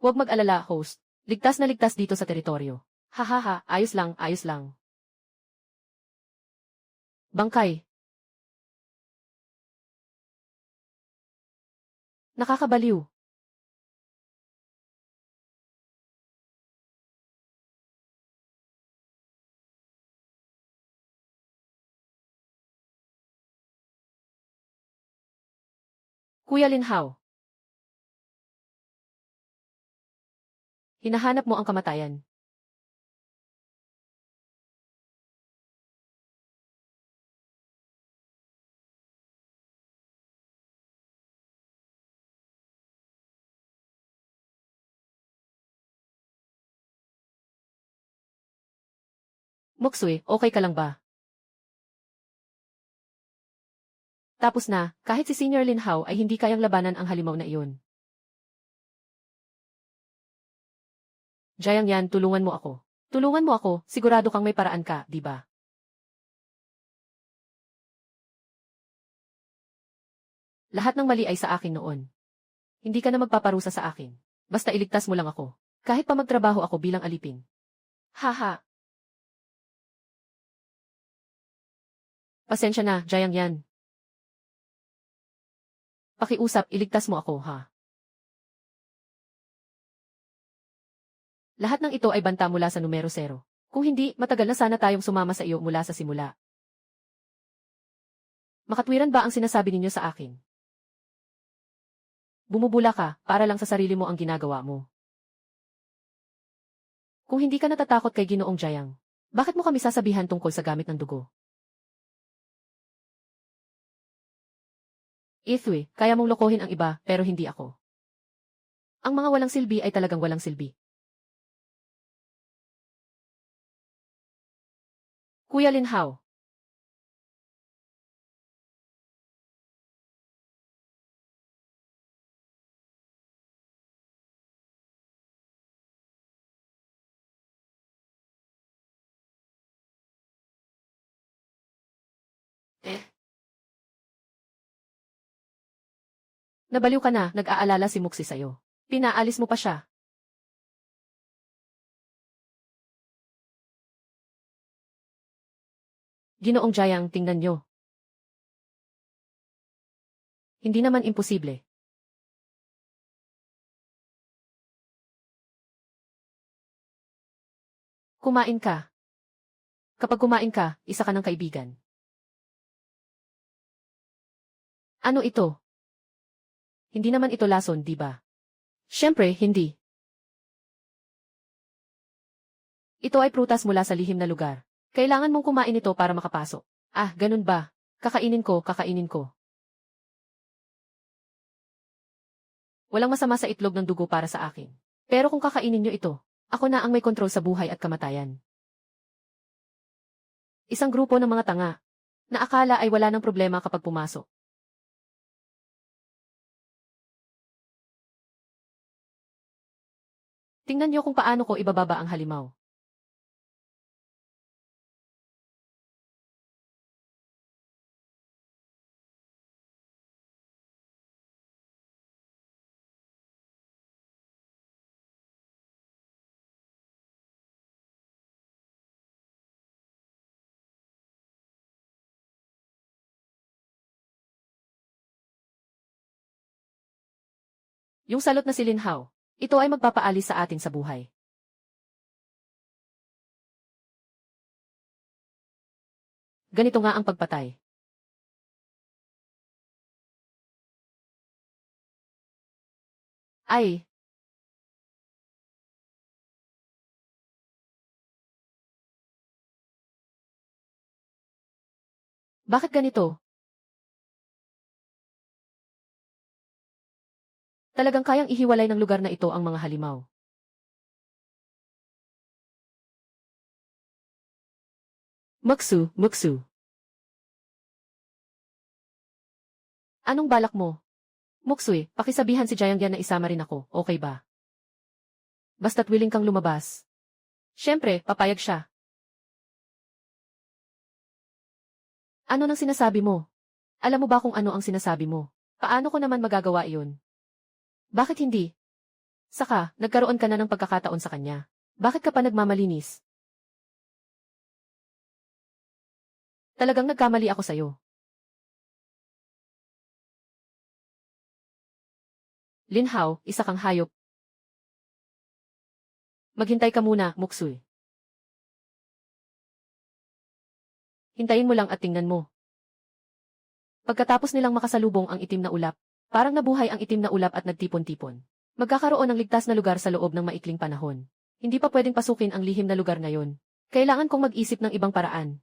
Huwag mag-alala, host. Ligtas na ligtas dito sa teritoryo. Hahaha, ayos lang, ayos lang. Bangkay. Nakakabaliw. Kuya Lin Hao. Hinahanap mo ang kamatayan. Muksui, okay ka lang ba? Tapos na, kahit si Senior Lin Hao ay hindi kayang labanan ang halimaw na iyon. Jayang Yan, tulungan mo ako. Tulungan mo ako, sigurado kang may paraan ka, di ba? Lahat ng mali ay sa akin noon. Hindi ka na magpaparusa sa akin. Basta iligtas mo lang ako. Kahit pa magtrabaho ako bilang alipin. Haha. Pasensya na, Jayang yan. Pakiusap, iligtas mo ako, ha? Lahat ng ito ay banta mula sa numero 0. Kung hindi, matagal na sana tayong sumama sa iyo mula sa simula. Makatwiran ba ang sinasabi ninyo sa akin? Bumubula ka, para lang sa sarili mo ang ginagawa mo. Kung hindi ka natatakot kay Ginoong Jayang, bakit mo kami sasabihan tungkol sa gamit ng dugo? Ithwe, kaya mong lokohin ang iba, pero hindi ako. Ang mga walang silbi ay talagang walang silbi. Kuya Linhao. Nabaliw ka na, nag-aalala si Muxi sa'yo. Pinaalis mo pa siya. Ginoong Jayang, tingnan nyo. Hindi naman imposible. Kumain ka. Kapag kumain ka, isa ka ng kaibigan. Ano ito? Hindi naman ito lason, di ba? Siyempre, hindi. Ito ay prutas mula sa lihim na lugar. Kailangan mong kumain ito para makapasok. Ah, ganun ba? Kakainin ko, kakainin ko. Walang masama sa itlog ng dugo para sa akin. Pero kung kakainin nyo ito, ako na ang may kontrol sa buhay at kamatayan. Isang grupo ng mga tanga, na akala ay wala ng problema kapag pumasok. Tingnan nyo kung paano ko ibababa ang halimaw. Yung salot na si Linhao, ito ay magpapaalis sa atin sa buhay. Ganito nga ang pagpatay. Ay, bakit ganito? Talagang kayang ihiwalay ng lugar na ito ang mga halimaw. Muksu, Muksu. Anong balak mo? Muksui, pakisabihan si Jayangyan na isama rin ako, okay ba? Basta't willing kang lumabas. Siyempre, papayag siya. Ano nang sinasabi mo? Alam mo ba kung ano ang sinasabi mo? Paano ko naman magagawa iyon? Bakit hindi? Saka, nagkaroon ka na ng pagkakataon sa kanya. Bakit ka pa nagmamalinis? Talagang nagkamali ako sa'yo. Linhao, isa kang hayop. Maghintay ka muna, Muksui. Hintayin mo lang at tingnan mo. Pagkatapos nilang makasalubong ang itim na ulap, parang nabuhay ang itim na ulap at nagtipon-tipon. Magkakaroon ng ligtas na lugar sa loob ng maikling panahon. Hindi pa pwedeng pasukin ang lihim na lugar ngayon. Kailangan kong mag-isip ng ibang paraan.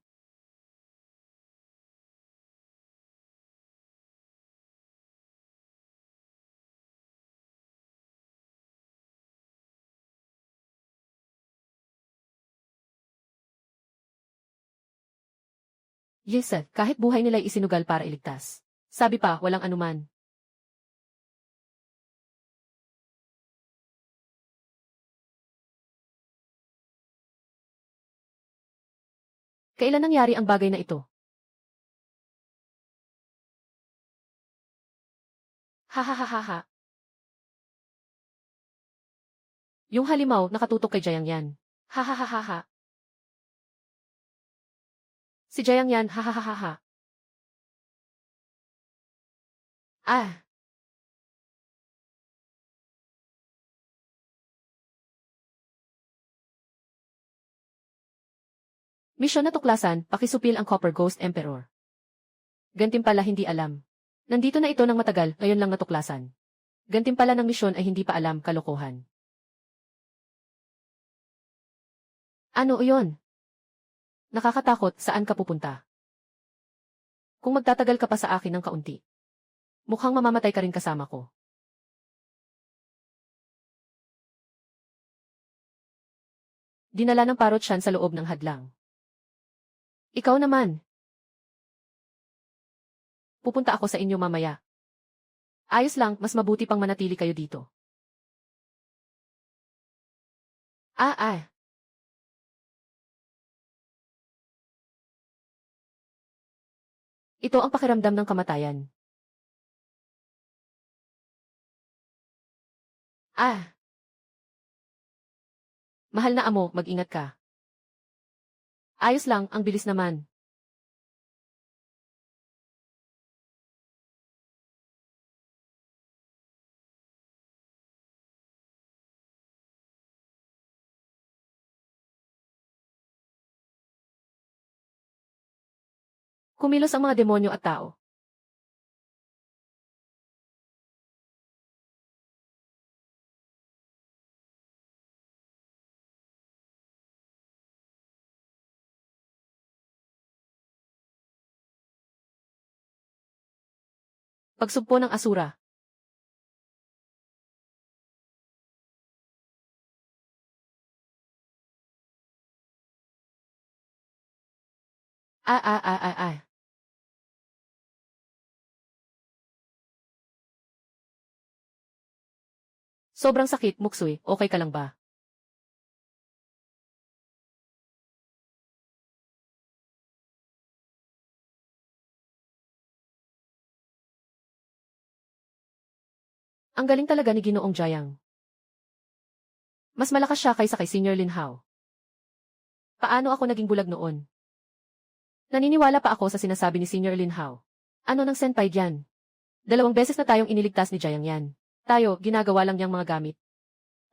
Yes, sir, kahit buhay nila'y isinugal para iligtas. Sabi pa, walang anuman. Kailan nangyari ang bagay na ito? Ha ha ha ha ha. Yung halimaw nakatutok kay Jayang yan. Ha ha ha ha ha. Si Jayang yan, ha ha ha ha ha. Ah, misyon na tuklasan, pakisupil ang Copper Ghost Emperor. Gantimpala hindi alam. Nandito na ito ng matagal, ngayon lang natuklasan. Gantimpala ng misyon ay hindi pa alam, kalokohan. Ano iyon? Nakakatakot, saan ka pupunta? Kung magtatagal ka pa sa akin ng kaunti, mukhang mamamatay ka rin kasama ko. Dinala ng parot siyan sa loob ng hadlang. Ikaw naman. Pupunta ako sa inyo mamaya. Ayos lang, mas mabuti pang manatili kayo dito. Ah. Ito ang pakiramdam ng kamatayan. Ah. Mahal na amo, mag-ingat ka. Ayos lang, ang bilis naman. Kumilos ang mga demonyo at tao. Pagsugpo ng asura. Ah. Sobrang sakit, Muksoy, okay ka lang ba? Ang galing talaga ni Ginoong Jayang. Mas malakas siya kaysa kay Senior Lin Hao. Paano ako naging bulag noon? Naniniwala pa ako sa sinasabi ni Senior Lin Hao. Ano ng senpai yan? 2 beses na tayong iniligtas ni Jayang yan. Tayo, ginagawa lang niyang mga gamit.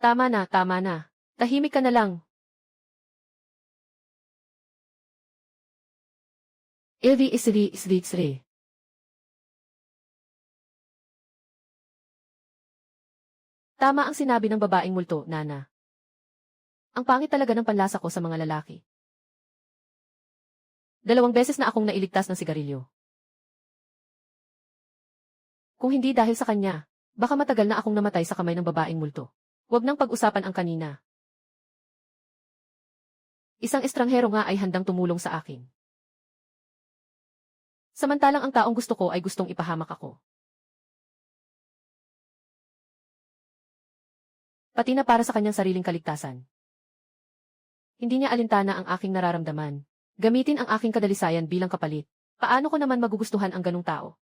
Tama na, tama na. Tahimik ka na lang. Ilvi isri. Tama ang sinabi ng babaeng multo, Nana. Ang pangit talaga ng panlasa ko sa mga lalaki. 2 beses na akong nailigtas ng sigarilyo. Kung hindi dahil sa kanya, baka matagal na akong namatay sa kamay ng babaeng multo. Huwag nang pag-usapan ang kanina. Isang estranghero nga ay handang tumulong sa akin. Samantalang ang taong gusto ko ay gustong ipahamak ako. Pati na para sa kanyang sariling kaligtasan. Hindi niya alintana ang aking nararamdaman. Gamitin ang aking kadalisayan bilang kapalit. Paano ko naman magugustuhan ang ganung tao?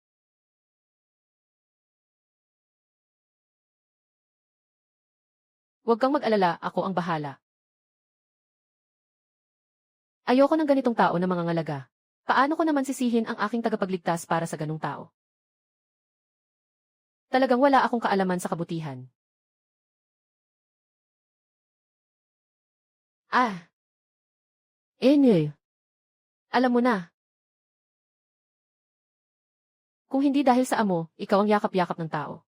Huwag kang mag-alala, ako ang bahala. Ayoko ng ganitong tao na mga ngalaga. Paano ko naman sisihin ang aking tagapagligtas para sa ganung tao? Talagang wala akong kaalaman sa kabutihan. Ah, anyway. Alam mo na. Kung hindi dahil sa amo, ikaw ang yakap-yakap ng tao.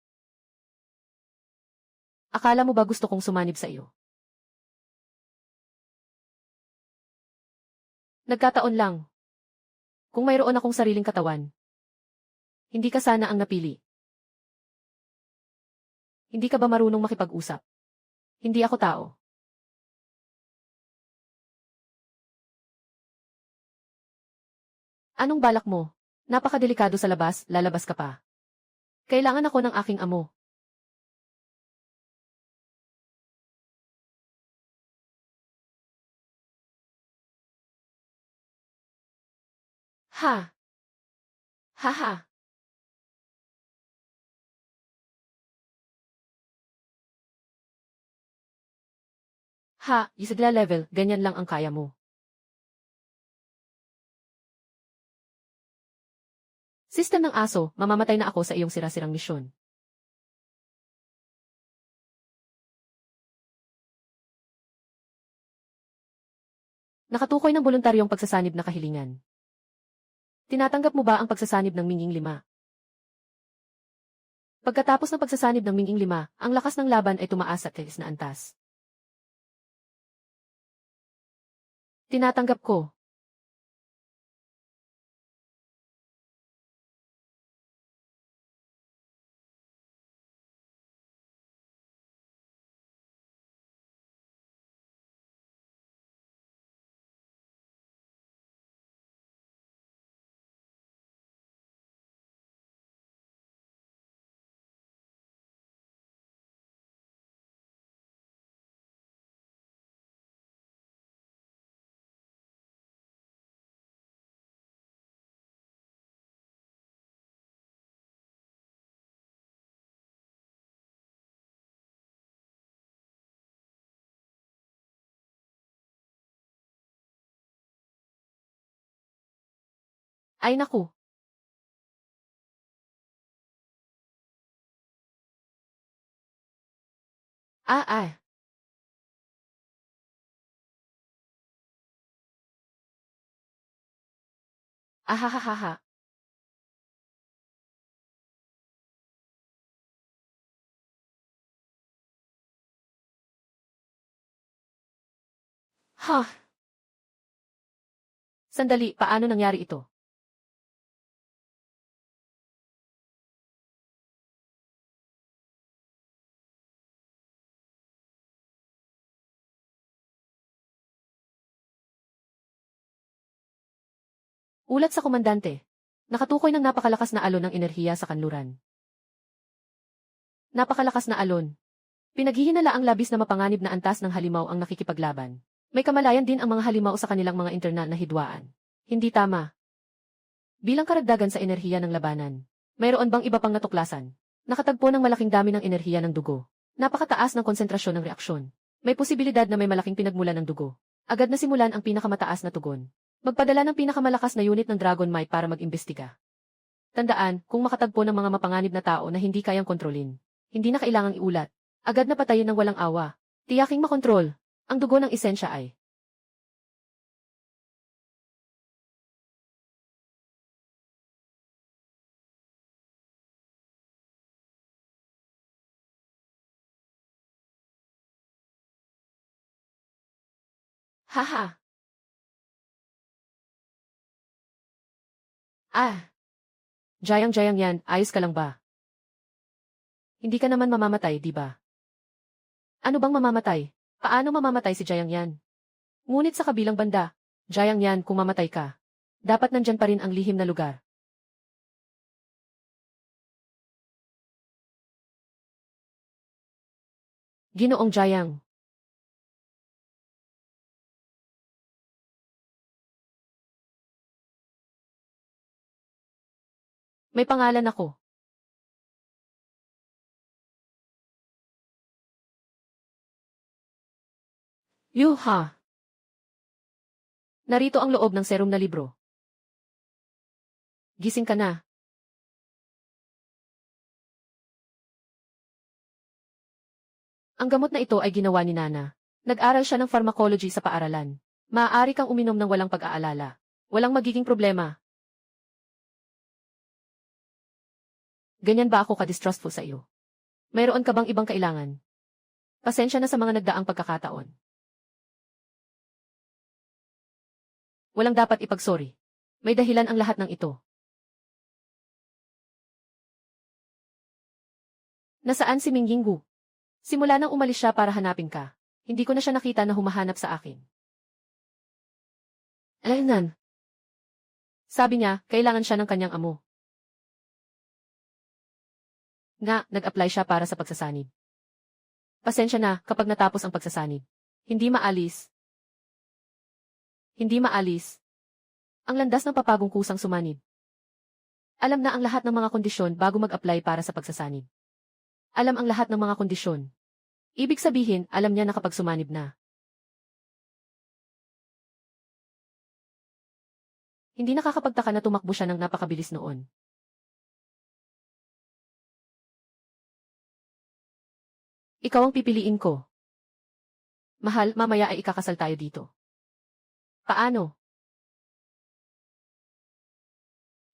Akala mo ba gusto kong sumanib sa iyo? Nagkataon lang. Kung mayroon akong sariling katawan, hindi ka sana ang napili. Hindi ka ba marunong makipag-usap? Hindi ako tao. Anong balak mo? Napakadelikado sa labas, lalabas ka pa. Kailangan ako ng aking amo. Ha! Ha ha! Ha, isigla level, ganyan lang ang kaya mo. System ng aso, mamamatay na ako sa iyong sira-sirang misyon. Nakatukoy ng voluntaryong pagsasanib na kahilingan. Tinatanggap mo ba ang pagsasanib ng Minging 5? Pagkatapos ng pagsasanib ng Minging 5, ang lakas ng laban ay tumaas sa tigis na antas. Tinatanggap ko. Ay naku. Ah. Ahahaha. Ha. Sandali, paano nangyari ito? Ulat sa komandante. Nakatukoy ng napakalakas na alon ng enerhiya sa kanluran. Napakalakas na alon. Pinaghihinala ang labis na mapanganib na antas ng halimaw ang nakikipaglaban. May kamalayan din ang mga halimaw sa kanilang mga internal na hidwaan. Hindi tama. Bilang karagdagan sa enerhiya ng labanan, mayroon bang iba pang natuklasan? Nakatagpo ng malaking dami ng enerhiya ng dugo. Napakataas ng konsentrasyon ng reaksyon. May posibilidad na may malaking pinagmulan ng dugo. Agad na simulan ang pinakamataas na tugon. Magpadala ng pinakamalakas na unit ng Dragon Might para mag-imbestiga. Tandaan, kung makatagpo ng mga mapanganib na tao na hindi kayang kontrolin, hindi na kailangang iulat. Agad na patayin ng walang awa. Tiyaking makontrol. Ang dugo ng esensya ay haha. Ah. Jayang-jayang yan, ayos ka lang ba? Hindi ka naman mamamatay, di ba? Ano bang mamamatay? Paano mamamatay si Jayang yan? Ngunit sa kabilang banda, Jayang yan kung mamatay ka. Dapat nandyan pa rin ang lihim na lugar. Ginoong Jayang. May pangalan ako. Yuha! Narito ang loob ng serum na libro. Gising ka na. Ang gamot na ito ay ginawa ni Nana. Nag-aral siya ng pharmacology sa paaralan. Maaari kang uminom ng walang pag-aalala. Walang magiging problema. Ganyan ba ako ka-distrustful sa iyo? Mayroon ka bang ibang kailangan? Pasensya na sa mga nagdaang pagkakataon. Walang dapat ipagsorry. May dahilan ang lahat ng ito. Nasaan si Mingyinggu? Simula nang umalis siya para hanapin ka, hindi ko na siya nakita na humahanap sa akin. Alaynan. Sabi niya, kailangan siya ng kanyang amo. Nga, nag-apply siya para sa pagsasanib. Pasensya na kapag natapos ang pagsasanib. Hindi maalis. Hindi maalis. Ang landas ng papagong kusang sumanib. Alam na ang lahat ng mga kondisyon bago mag-apply para sa pagsasanib. Alam ang lahat ng mga kondisyon. Ibig sabihin, alam niya na kapag sumanib na. Hindi nakakapagtaka na tumakbo siya ng napakabilis noon. Ikaw ang pipiliin ko. Mahal, mamaya ay ikakasal tayo dito. Paano?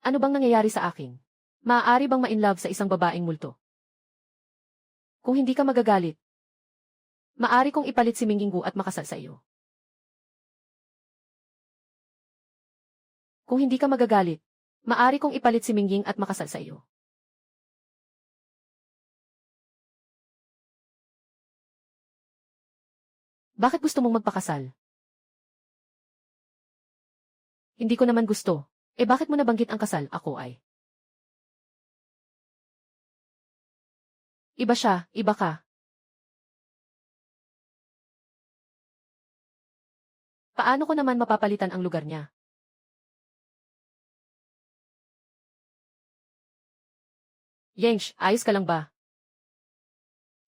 Ano bang nangyayari sa akin? Maaari bang ma-inlove sa isang babaeng multo? Kung hindi ka magagalit, maaari kong ipalit si Mingginggu at makasal sa iyo. Kung hindi ka magagalit, maaari kong ipalit si Mingging at makasal sa iyo. Bakit gusto mong magpakasal? Hindi ko naman gusto. Bakit mo nabanggit ang kasal? Ako ay. Iba siya, iba ka. Paano ko naman mapapalitan ang lugar niya? Yensh, ayos ka lang ba?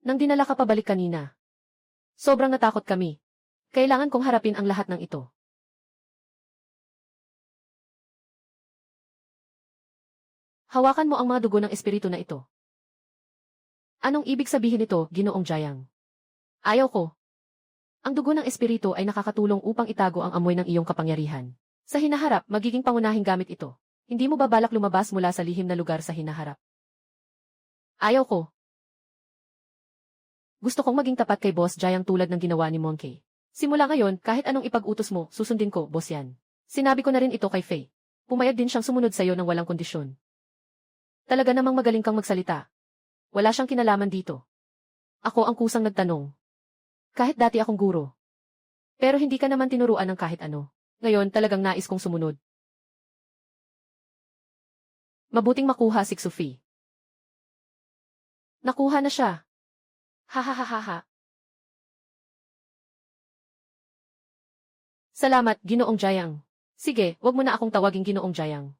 Nang dinala ka pabalik kanina. Sobrang natakot kami. Kailangan kong harapin ang lahat ng ito. Hawakan mo ang mga dugo ng espiritu na ito. Anong ibig sabihin nito, Ginoong Jayang? Ayaw ko. Ang dugo ng espiritu ay nakakatulong upang itago ang amoy ng iyong kapangyarihan. Sa hinaharap, magiging pangunahing gamit ito. Hindi mo ba balak lumabas mula sa lihim na lugar sa hinaharap? Ayaw ko. Gusto kong maging tapat kay Boss Jayang tulad ng ginawa ni Monkey. Simula ngayon, kahit anong ipag-utos mo, susundin ko, boss yan. Sinabi ko na rin ito kay Faye. Pumayag din siyang sumunod sa iyo ng walang kondisyon. Talaga namang magaling kang magsalita. Wala siyang kinalaman dito. Ako ang kusang nagtanong. Kahit dati akong guro. Pero hindi ka naman tinuruan ng kahit ano. Ngayon talagang nais kong sumunod. Mabuting makuha si Sophie. Nakuha na siya. Ha. Salamat, Ginoong Jayang. Sige, wag mo na akong tawaging Ginoong Jayang.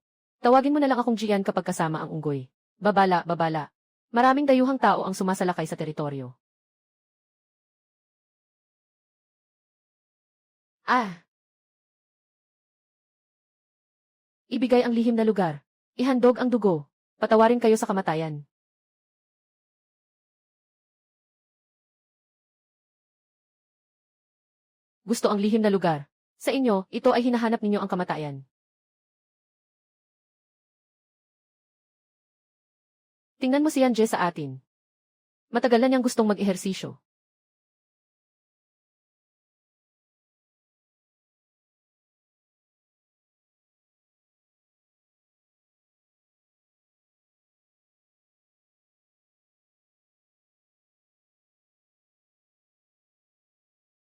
Tawagin mo na lang akong Jian kapag kasama ang unggoy. Babala. Maraming dayuhang tao ang sumasalakay sa teritoryo. Ibigay ang lihim na lugar. Ihandog ang dugo. Patawarin kayo sa kamatayan. Gusto ang lihim na lugar. Sa inyo, ito ay hinahanap ninyo ang kamatayan. Tingnan mo si Yanje sa atin. Matagal na niyang gustong mag-ehersisyo.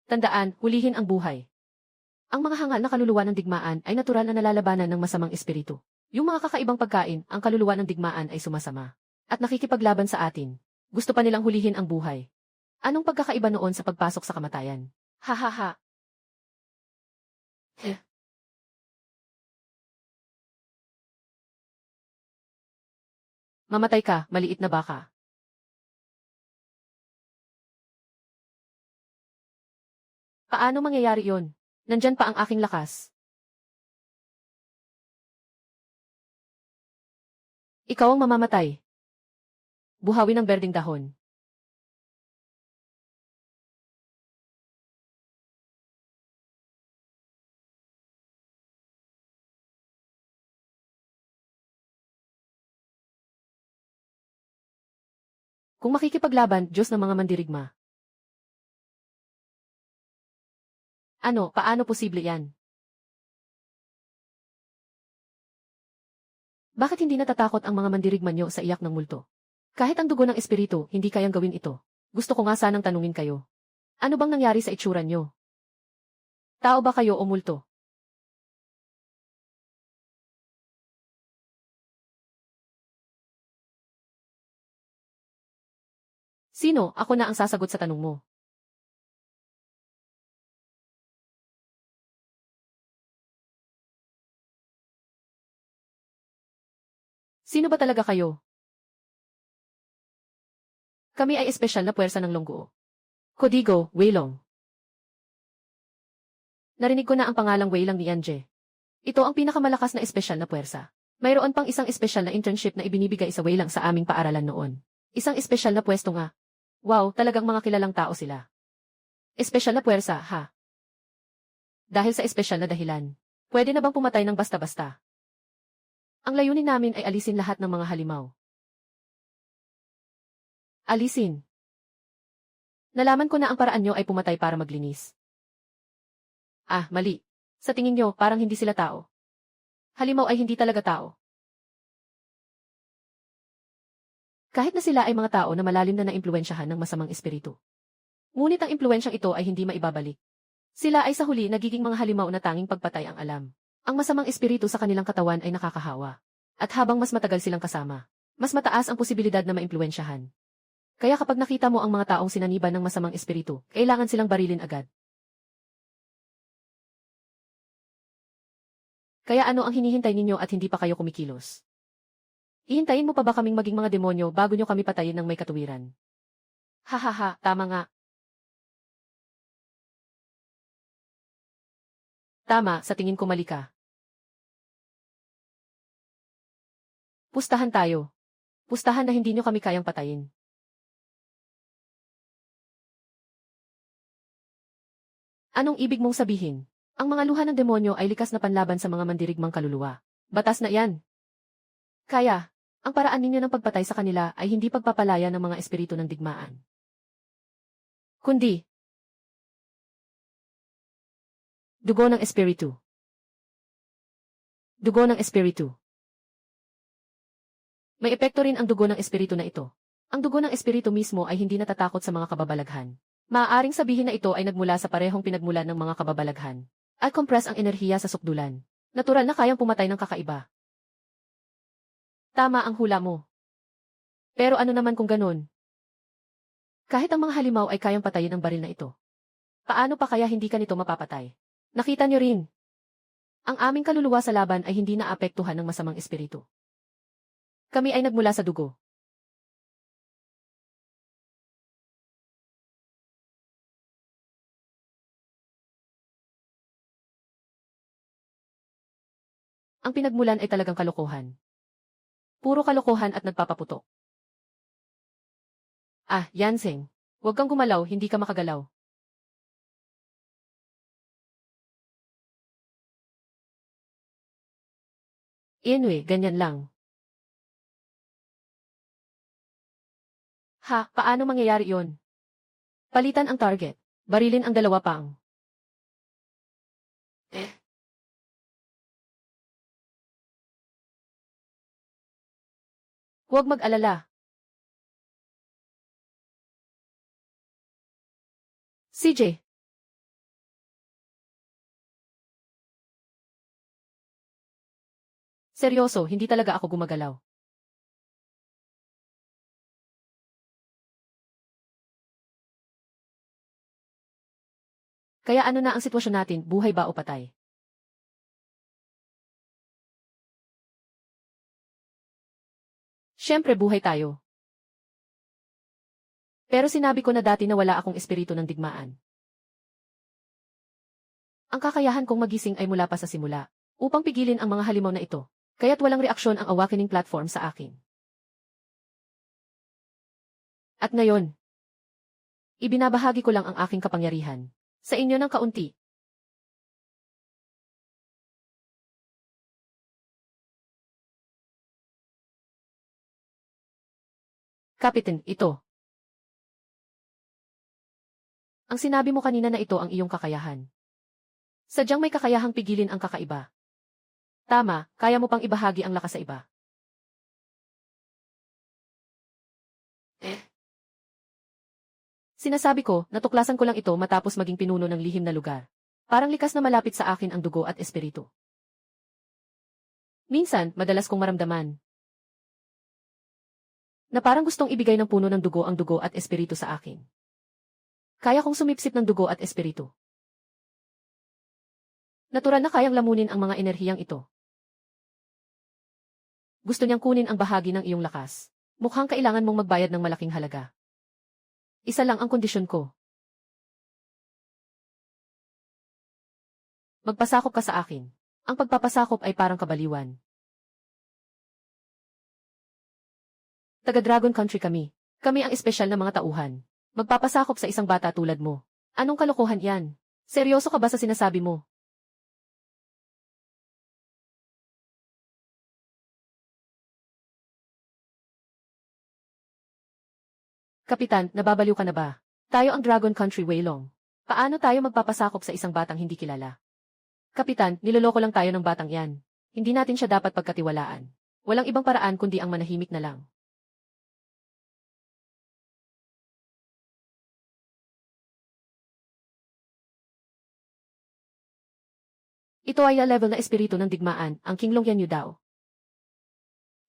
Tandaan, hulihin ang buhay. Ang mga hangal na kaluluwa ng digmaan ay natural na nalalabanan ng masamang espiritu. Yung mga kakaibang pagkain, ang kaluluwa ng digmaan ay sumasama. At nakikipaglaban sa atin. Gusto pa nilang hulihin ang buhay. Anong pagkakaiba noon sa pagpasok sa kamatayan? Ha. Mamatay ka, maliit na baka. Paano mangyayari yon? Nandyan pa ang aking lakas. Ikaw ang mamamatay. Buhawi ng berdeng dahon. Kung makikipaglaban, Diyos ng mga mandirigma. Ano, paano posible yan? Bakit hindi natatakot ang mga mandirigma nyo sa iyak ng multo? Kahit ang dugo ng espiritu, hindi kayang gawin ito. Gusto ko nga sanang tanungin kayo. Ano bang nangyari sa itsura nyo? Tao ba kayo o multo? Sino? Ako na ang sasagot sa tanong mo. Sino ba talaga kayo? Kami ay espesyal na puwersa ng Longguo. Codigo, Weilong. Narinig ko na ang pangalang Weilang ni Yanje. Ito ang pinakamalakas na espesyal na puwersa. Mayroon pang isang espesyal na internship na ibinibigay sa Wei lang sa aming paaralan noon. Isang espesyal na pwesto nga. Wow, talagang mga kilalang tao sila. Espesyal na puwersa, ha? Dahil sa espesyal na dahilan. Pwede na bang pumatay ng basta-basta? Ang layunin namin ay alisin lahat ng mga halimaw. Alisin. Nalaman ko na ang paraan nyo ay pumatay para maglinis. Ah, mali. Sa tingin nyo, parang hindi sila tao. Halimaw ay hindi talaga tao. Kahit na sila ay mga tao na malalim na naimpluwensyahan ng masamang espiritu. Ngunit ang impluwensyang ito ay hindi maibabalik. Sila ay sa huli nagiging mga halimaw na tanging pagpatay ang alam. Ang masamang espiritu sa kanilang katawan ay nakakahawa. At habang mas matagal silang kasama, mas mataas ang posibilidad na maimpluwensyahan. Kaya kapag nakita mo ang mga taong sinaniban ng masamang espiritu, kailangan silang barilin agad. Kaya ano ang hinihintay ninyo at hindi pa kayo kumikilos? Ihintayin mo pa ba kaming maging mga demonyo bago nyo kami patayin ng may katuwiran? Hahaha, tama nga. Tama, sa tingin ko mali ka. Pustahan tayo. Pustahan na hindi nyo kami kayang patayin. Anong ibig mong sabihin? Ang mga luha ng demonyo ay likas na panlaban sa mga mandirigmang kaluluwa. Batas na iyan. Kaya, ang paraan ninyo ng pagpatay sa kanila ay hindi pagpapalaya ng mga espiritu ng digmaan. Kundi, dugo ng espiritu. Dugo ng espiritu. May epekto rin ang dugo ng espiritu na ito. Ang dugo ng espiritu mismo ay hindi natatakot sa mga kababalaghan. Maaaring sabihin na ito ay nagmula sa parehong pinagmulan ng mga kababalaghan. At compress ang enerhiya sa sukdulan. Natural na kayang pumatay ng kakaiba. Tama ang hula mo. Pero ano naman kung ganun? Kahit ang mga halimaw ay kayang patayin ang baril na ito. Paano pa kaya hindi ka nito mapapatay? Nakita nyo rin. Ang aming kaluluwa sa laban ay hindi naapektuhan ng masamang espiritu. Kami ay nagmula sa dugo. Ang pinagmulan ay talagang kalokohan. Puro kalokohan at nagpapaputok. Ah, Yanseng. Huwag kang gumalaw, hindi ka makagalaw. Anyway, ganyan lang. Ha, paano mangyayari yon? Palitan ang target. Barilin ang dalawa pang. Huwag mag-alala. CJ. Seryoso, hindi talaga ako gumagalaw. Kaya ano na ang sitwasyon natin, buhay ba o patay? Siyempre buhay tayo. Pero sinabi ko na dati na wala akong espiritu ng digmaan. Ang kakayahan kong magising ay mula pa sa simula, upang pigilin ang mga halimaw na ito, kaya't walang reaksyon ang awakening platform sa akin. At ngayon, ibinabahagi ko lang ang aking kapangyarihan sa inyo ng kaunti. Kapitan, ito. Ang sinabi mo kanina na ito ang iyong kakayahan. Sadyang may kakayahang pigilin ang kakaiba. Tama, kaya mo pang ibahagi ang lakas sa iba. Sinasabi ko, natuklasan ko lang ito matapos maging pinuno ng lihim na lugar. Parang likas na malapit sa akin ang dugo at espiritu. Minsan, madalas kong maramdaman na parang gustong ibigay ng puno ng dugo ang dugo at espiritu sa akin. Kaya kong sumipsip ng dugo at espiritu. Natural na kayang lamunin ang mga enerhiyang ito. Gusto niyang kunin ang bahagi ng iyong lakas. Mukhang kailangan mong magbayad ng malaking halaga. Isa lang ang kondisyon ko. Magpasakop ka sa akin. Ang pagpapasakop ay parang kabaliwan. Taga Dragon Country kami. Kami ang espesyal na mga tauhan. Magpapasakop sa isang bata tulad mo. Anong kalokohan yan? Seryoso ka ba sa sinasabi mo? Kapitan, nababaliw ka na ba? Tayo ang Dragon Country Waylong. Paano tayo magpapasakop sa isang batang hindi kilala? Kapitan, niloloko lang tayo ng batang yan. Hindi natin siya dapat pagkatiwalaan. Walang ibang paraan kundi ang manahimik na lang. Ito ay a level na espiritu ng digmaan, ang Kinglong Yanyu daw.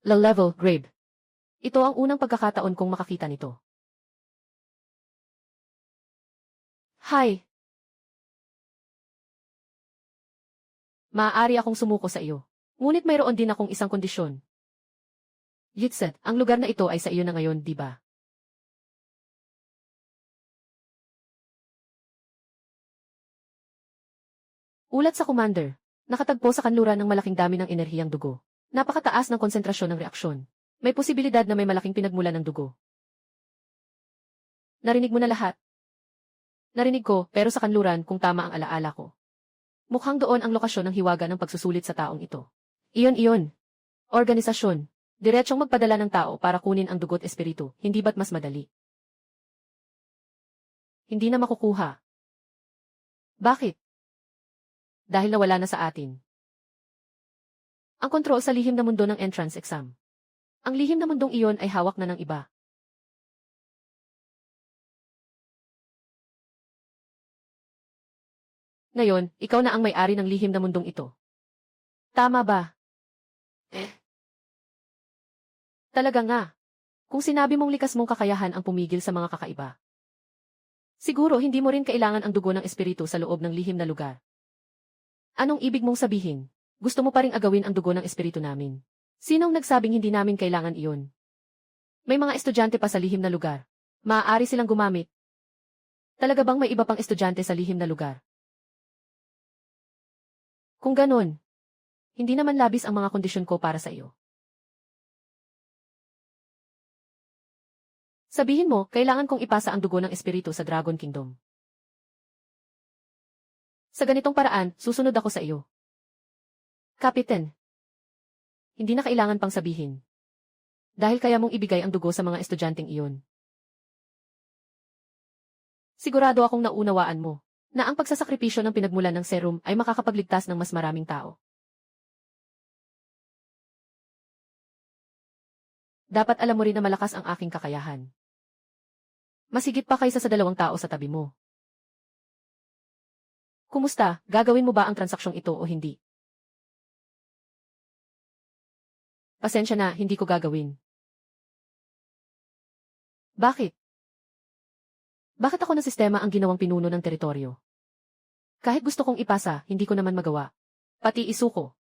Low level, grave. Ito ang unang pagkakataon kong makakita nito. Hi! Maaari akong sumuko sa iyo. Ngunit mayroon din akong isang kondisyon. Yitset, ang lugar na ito ay sa iyo na ngayon, di ba? Ulat sa commander. Nakatagpo sa kanluran ng malaking dami ng enerhiyang dugo. Napakataas ng konsentrasyon ng reaksyon. May posibilidad na may malaking pinagmulan ng dugo. Narinig mo na lahat? Narinig ko, pero sa kanluran kung tama ang alaala ko. Mukhang doon ang lokasyon ng hiwaga ng pagsusulit sa taong ito. Iyon. Organisasyon. Diretsong magpadala ng tao para kunin ang dugo't espiritu, hindi ba't mas madali? Hindi na makukuha. Bakit? Dahil nawala na sa atin. Ang kontrol sa lihim na mundo ng entrance exam. Ang lihim na mundong iyon ay hawak na ng iba. Ngayon, ikaw na ang may-ari ng lihim na mundong ito. Tama ba? Talaga nga. Kung sinabi mong likas mong kakayahan ang pumigil sa mga kakaiba. Siguro hindi mo rin kailangan ang dugo ng espiritu sa loob ng lihim na lugar. Anong ibig mong sabihin? Gusto mo pa ring agawin ang dugo ng espiritu namin? Sinong nagsabing hindi namin kailangan iyon? May mga estudyante pa sa lihim na lugar. Maaari silang gumamit. Talaga bang may iba pang estudyante sa lihim na lugar? Kung ganon, hindi naman labis ang mga kondisyon ko para sa iyo. Sabihin mo, kailangan kong ipasa ang dugo ng espiritu sa Dragon Kingdom. Sa ganitong paraan, susunod ako sa iyo. Kapitan. Hindi na kailangan pang sabihin. Dahil kaya mong ibigay ang dugo sa mga estudyanteng iyon. Sigurado akong naunawaan mo na ang pagsasakripisyo ng pinagmulan ng serum ay makakapagligtas ng mas maraming tao. Dapat alam mo rin na malakas ang aking kakayahan. Masigit pa kaysa sa 2 tao sa tabi mo. Kumusta, gagawin mo ba ang transaksyong ito o hindi? Pasensya na, hindi ko gagawin. Bakit? Bakit ako ng sistema ang ginawang pinuno ng teritoryo? Kahit gusto kong ipasa, hindi ko naman magawa. Pati isuko.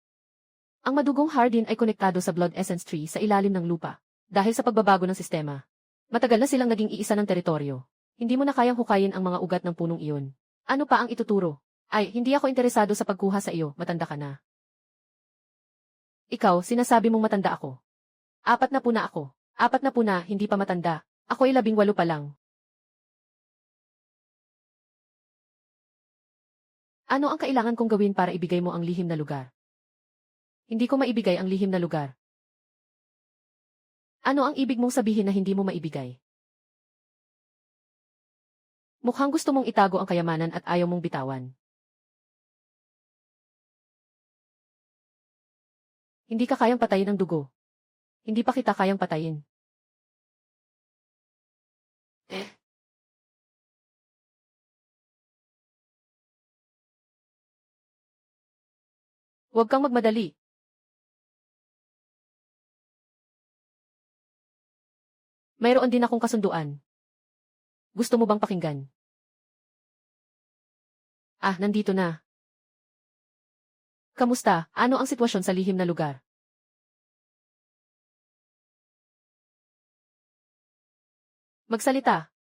Ang madugong Hardin ay konektado sa Blood Essence Tree sa ilalim ng lupa. Dahil sa pagbabago ng sistema. Matagal na silang naging iisa ng teritoryo. Hindi mo na kayang hukayin ang mga ugat ng punong iyon. Ano pa ang ituturo? Ay, hindi ako interesado sa pagkuha sa iyo, matanda ka na. Ikaw, sinasabi mong matanda ako. 4 na ako. 4 na, hindi pa matanda. Ako ay 18 pa lang. Ano ang kailangan kong gawin para ibigay mo ang lihim na lugar? Hindi ko maibigay ang lihim na lugar. Ano ang ibig mong sabihin na hindi mo maibigay? Mukhang gusto mong itago ang kayamanan at ayaw mong bitawan. Hindi ka kayang patayin ang dugo. Hindi pa kita kayang patayin. Huwag kang magmadali. Mayroon din akong kasunduan. Gusto mo bang pakinggan? Ah, nandito na. Kamusta? Ano ang sitwasyon sa lihim na lugar? Magsalita.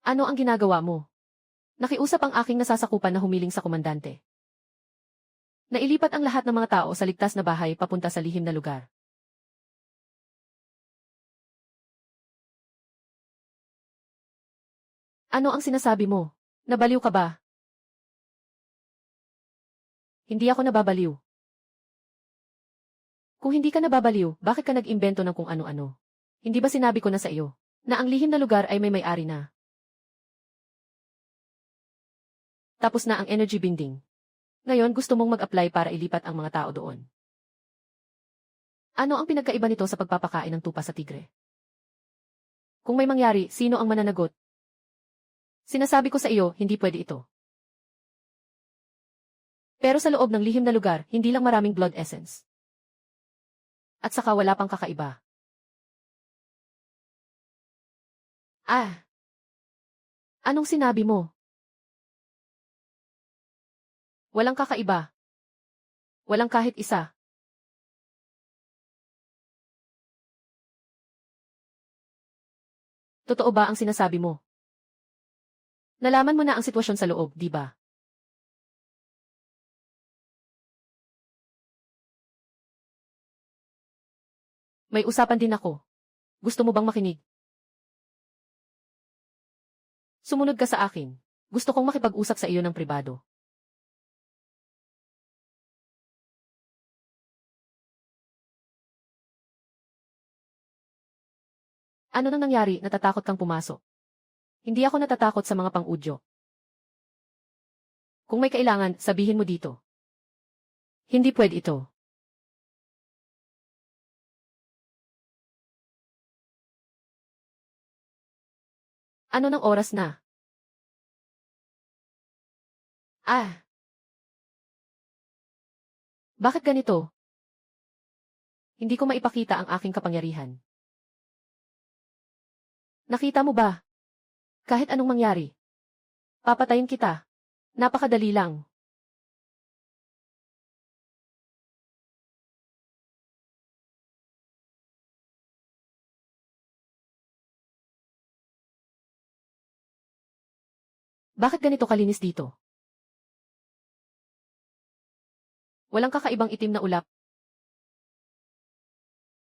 Ano ang ginagawa mo? Nakiusap ang aking nasasakupan na humiling sa komandante. Nailipat ang lahat ng mga tao sa ligtas na bahay papunta sa lihim na lugar. Ano ang sinasabi mo? Nabaliw ka ba? Hindi ako nababaliw. Kung hindi ka nababaliw, bakit ka nag-imbento ng kung ano-ano? Hindi ba sinabi ko na sa iyo, na ang lihim na lugar ay may may-ari na? Tapos na ang energy binding. Ngayon gusto mong mag-apply para ilipat ang mga tao doon. Ano ang pinagkaiba nito sa pagpapakain ng tupa sa tigre? Kung may mangyari, sino ang mananagot? Sinasabi ko sa iyo, hindi pwede ito. Pero sa loob ng lihim na lugar, hindi lang maraming blood essence. At saka wala pang kakaiba. Anong sinabi mo? Walang kakaiba. Walang kahit isa. Totoo ba ang sinasabi mo? Nalaman mo na ang sitwasyon sa loob, di ba? May usapan din ako. Gusto mo bang makinig? Sumunod ka sa akin. Gusto kong makipag-usap sa iyo ng pribado. Ano nang nangyari, natatakot kang pumasok? Hindi ako natatakot sa mga pang-udyo. Kung may kailangan, sabihin mo dito. Hindi pwede ito. Ano ng oras na? Bakit ganito? Hindi ko maipakita ang aking kapangyarihan. Nakita mo ba? Kahit anong mangyari. Papatayin kita. Napakadali lang. Bakit ganito kalinis dito? Walang kakaibang itim na ulap.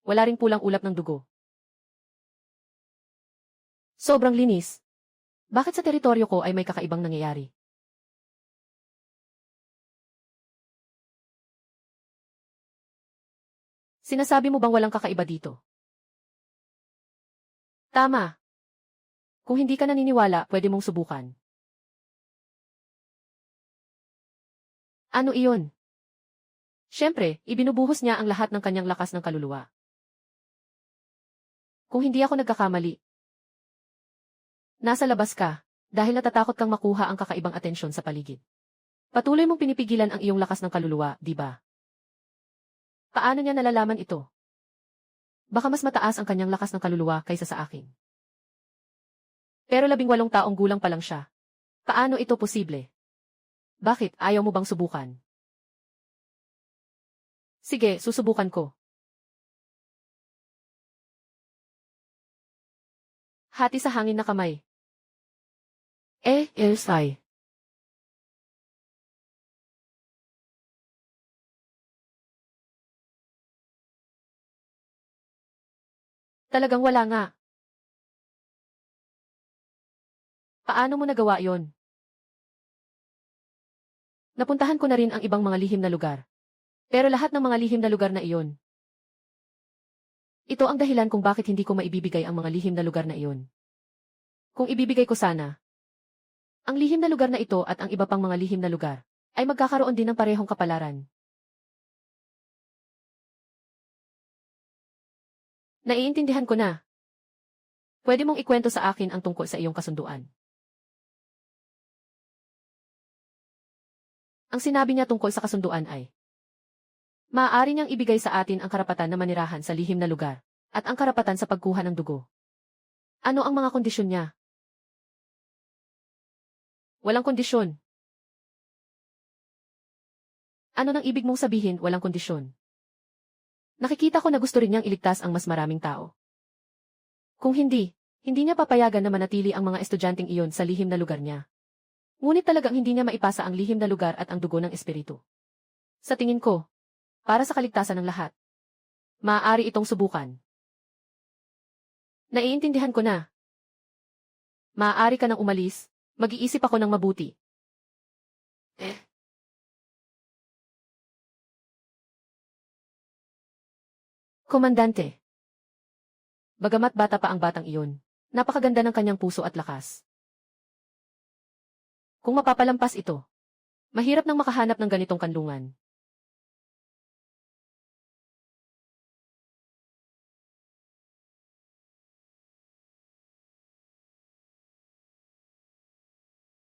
Wala ring pulang ulap ng dugo. Sobrang linis. Bakit sa teritoryo ko ay may kakaibang nangyayari? Sinasabi mo bang walang kakaiba dito? Tama. Kung hindi ka naniniwala, pwede mong subukan. Ano iyon? Siyempre, ibinubuhos niya ang lahat ng kanyang lakas ng kaluluwa. Kung hindi ako nagkakamali, nasa labas ka, dahil natatakot kang makuha ang kakaibang atensyon sa paligid. Patuloy mong pinipigilan ang iyong lakas ng kaluluwa, di ba? Paano niya nalalaman ito? Baka mas mataas ang kanyang lakas ng kaluluwa kaysa sa akin. Pero 18 taong gulang pa lang siya. Paano ito posible? Bakit, ayaw mo bang subukan? Sige, susubukan ko. Hati sa hangin na kamay. Elsay. Talagang wala nga. Paano mo nagawa yon? Napuntahan ko na rin ang ibang mga lihim na lugar. Pero lahat ng mga lihim na lugar na iyon. Ito ang dahilan kung bakit hindi ko maibibigay ang mga lihim na lugar na iyon. Kung ibibigay ko sana, ang lihim na lugar na ito at ang iba pang mga lihim na lugar, ay magkakaroon din ng parehong kapalaran. Naiintindihan ko na. Pwede mong ikwento sa akin ang tungkol sa iyong kasunduan. Ang sinabi niya tungkol sa kasunduan ay, maaari niyang ibigay sa atin ang karapatan na manirahan sa lihim na lugar, at ang karapatan sa pagkuha ng dugo. Ano ang mga kondisyon niya? Walang kondisyon. Ano nang ibig mong sabihin, walang kondisyon? Nakikita ko na gusto rin niyang iligtas ang mas maraming tao. Kung hindi, hindi niya papayagan na manatili ang mga estudyanteng iyon sa lihim na lugar niya. Ngunit talagang hindi niya maipasa ang lihim na lugar at ang dugo ng espiritu. Sa tingin ko, para sa kaligtasan ng lahat, maaari itong subukan. Naiintindihan ko na. Maaari ka nang umalis, mag-iisip ako ng mabuti. Komandante. Bagamat bata pa ang batang iyon, napakaganda ng kanyang puso at lakas. Kung mapapalampas ito, mahirap nang makahanap ng ganitong kanlungan.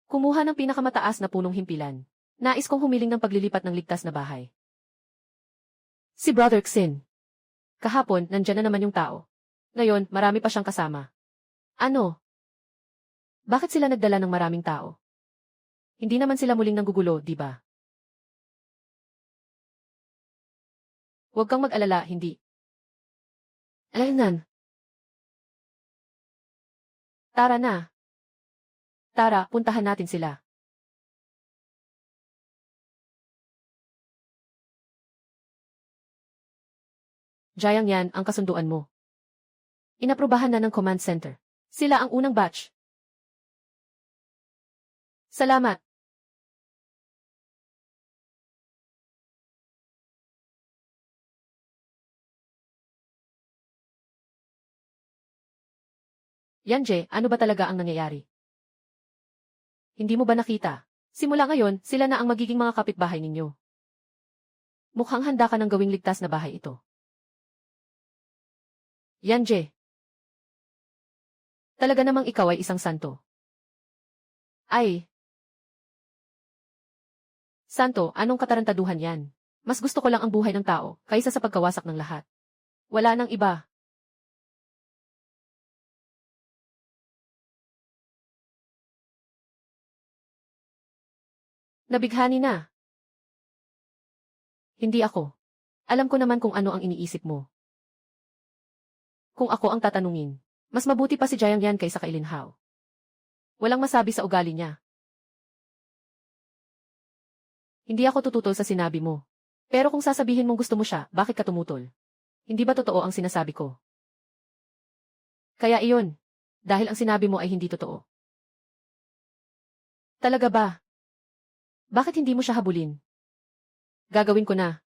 Kumuha ng pinakamataas na punong himpilan. Nais kong humiling ng paglilipat ng ligtas na bahay. Si Brother Xin. Kahapon, nandyan na naman yung tao. Ngayon, marami pa siyang kasama. Ano? Bakit sila nagdala ng maraming tao? Hindi naman sila muling nanggugulo, di ba? Huwag kang mag-alala, hindi. Alaynan. Tara na. Tara, puntahan natin sila. Jayang yan ang kasunduan mo. Inaprubahan na ng command center. Sila ang unang batch. Salamat. Yanje, ano ba talaga ang nangyayari? Hindi mo ba nakita? Simula ngayon, sila na ang magiging mga kapitbahay ninyo. Mukhang handa ka ng gawing ligtas na bahay ito. Yanje. Talaga namang ikaw ay isang santo. Ay. Santo, anong katarantaduhan yan? Mas gusto ko lang ang buhay ng tao, kaysa sa pagkawasak ng lahat. Wala nang iba. Nabighani na. Hindi ako. Alam ko naman kung ano ang iniisip mo. Kung ako ang tatanungin, mas mabuti pa si Jayang yan kaysa kay Lin Hao. Walang masabi sa ugali niya. Hindi ako tututol sa sinabi mo. Pero kung sasabihin mong gusto mo siya, bakit ka tumutol? Hindi ba totoo ang sinasabi ko? Kaya iyon. Dahil ang sinabi mo ay hindi totoo. Talaga ba? Bakit hindi mo siya habulin? Gagawin ko na.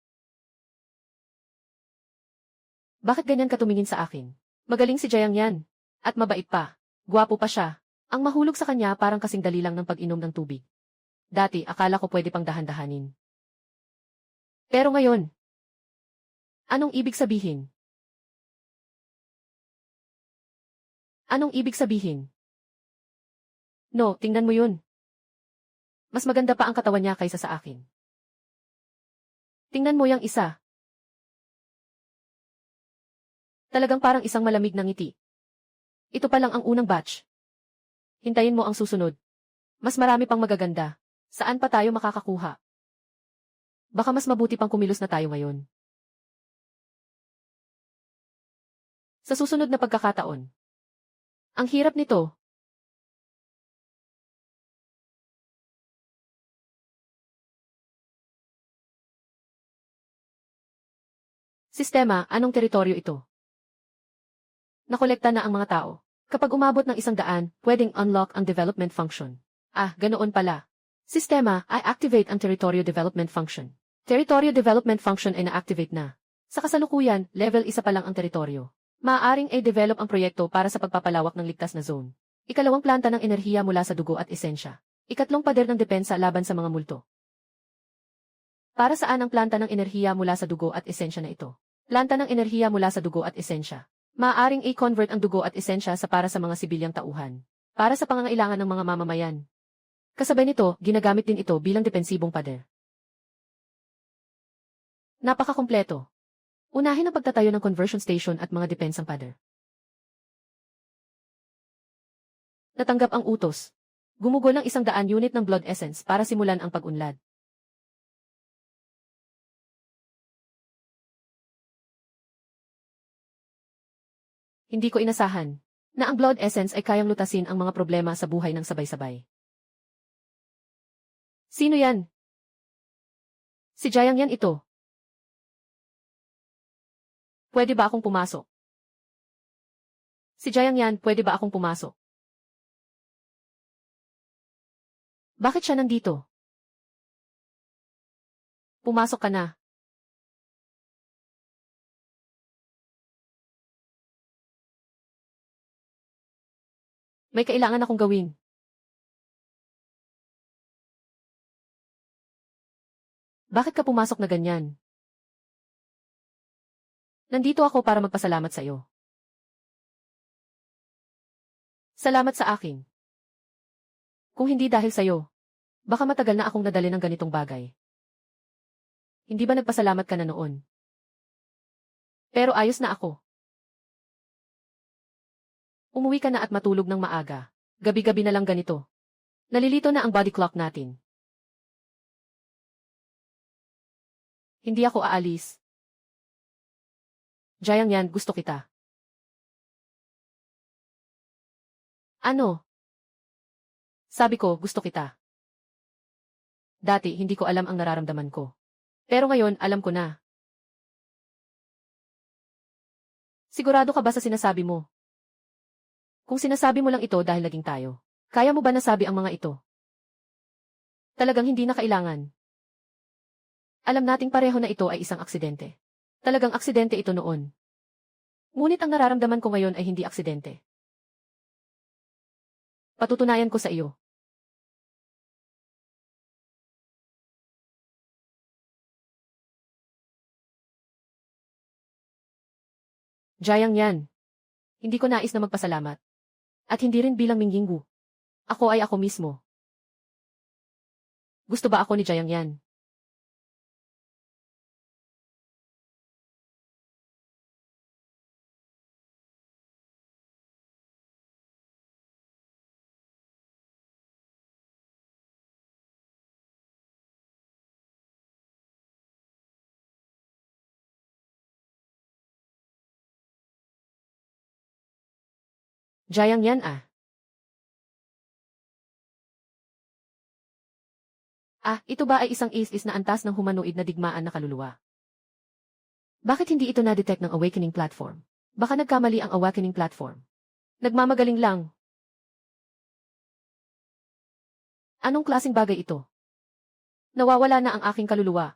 Bakit ganyan ka tumingin sa akin? Magaling si Jayang yan. At mabait pa. Gwapo pa siya. Ang mahulog sa kanya parang kasing dali lang ng pag-inom ng tubig. Dati, akala ko pwede pang dahan-dahanin. Pero ngayon, anong ibig sabihin? Anong ibig sabihin? No, tingnan mo yun. Mas maganda pa ang katawan niya kaysa sa akin. Tingnan mo yang isa. Talagang parang isang malamig na ngiti. Ito pa lang ang unang batch. Hintayin mo ang susunod. Mas marami pang magaganda. Saan pa tayo makakakuha? Baka mas mabuti pang kumilos na tayo ngayon. Sa susunod na pagkakataon. Ang hirap nito. Sistema, anong teritoryo ito? Nakolekta na ang mga tao. Kapag umabot ng 100, pwedeng unlock ang development function. Ah, ganoon pala. Sistema, I activate ang Territorio Development Function. Territorio Development Function ay na-activate na. Sa kasalukuyan, level 1 pa lang ang teritoryo. Maaaring i-develop ang proyekto para sa pagpapalawak ng ligtas na zone. Ikalawang planta ng enerhiya mula sa dugo at esensya. Ikatlong pader ng depensa laban sa mga multo. Para saan ang planta ng enerhiya mula sa dugo at esensya na ito? Planta ng enerhiya mula sa dugo at esensya. Maaaring i-convert ang dugo at esensya sa para sa mga sibilyang tauhan. Para sa pangangailangan ng mga mamamayan. Kasabay nito, ginagamit din ito bilang depensibong pader. Napakakumpleto. Unahin ang pagtatayo ng conversion station at mga depensang pader. Natanggap ang utos. Gumugol ng 100 unit ng blood essence para simulan ang pag-unlad. Hindi ko inasahan na ang blood essence ay kayang lutasin ang mga problema sa buhay ng sabay-sabay. Sino yan? Si Jayang yan ito. Pwede ba akong pumasok? Si Jayang yan, pwede ba akong pumasok? Bakit siya nandito? Pumasok ka na. May kailangan akong gawin. Bakit ka pumasok na ganyan? Nandito ako para magpasalamat sa iyo. Salamat sa akin. Kung hindi dahil sa iyo, baka matagal na akong nadali ng ganitong bagay. Hindi ba nagpasalamat ka na noon? Pero ayos na ako. Umuwi ka na at matulog ng maaga. Gabi-gabi na lang ganito. Nalilito na ang body clock natin. Hindi ako aalis. Jayang yan, gusto kita. Ano? Sabi ko, gusto kita. Dati, hindi ko alam ang nararamdaman ko. Pero ngayon, alam ko na. Sigurado ka ba sa sinasabi mo? Kung sinasabi mo lang ito dahil laging tayo, kaya mo ba nasabi ang mga ito? Talagang hindi na kailangan. Alam nating pareho na ito ay isang aksidente. Talagang aksidente ito noon. Ngunit ang nararamdaman ko ngayon ay hindi aksidente. Patutunayan ko sa iyo. Jayang yan. Hindi ko nais na magpasalamat. At hindi rin bilang Mingyinggu. Ako ay ako mismo. Gusto ba ako ni Jayang yan? Jayang yan ah. Ito ba ay isang is na antas ng humanoid na digmaan na kaluluwa? Bakit hindi ito na-detect ng awakening platform? Baka nagkamali ang awakening platform. Nagmamagaling lang. Anong klaseng bagay ito? Nawawala na ang aking kaluluwa.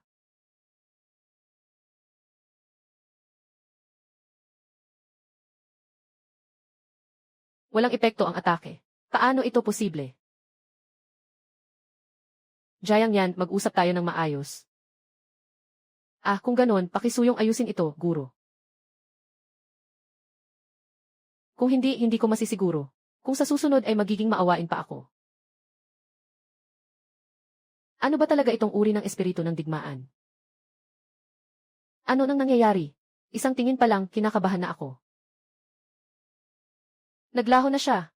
Walang epekto ang atake. Paano ito posible? Jayang yan, mag-usap tayo ng maayos. Kung ganon, pakisuyong ayusin ito, guro. Kung hindi, hindi ko masisiguro. Kung sa susunod ay magiging maawain pa ako. Ano ba talaga itong uri ng espiritu ng digmaan? Ano nang nangyayari? Isang tingin pa lang, kinakabahan na ako. Naglaho na siya.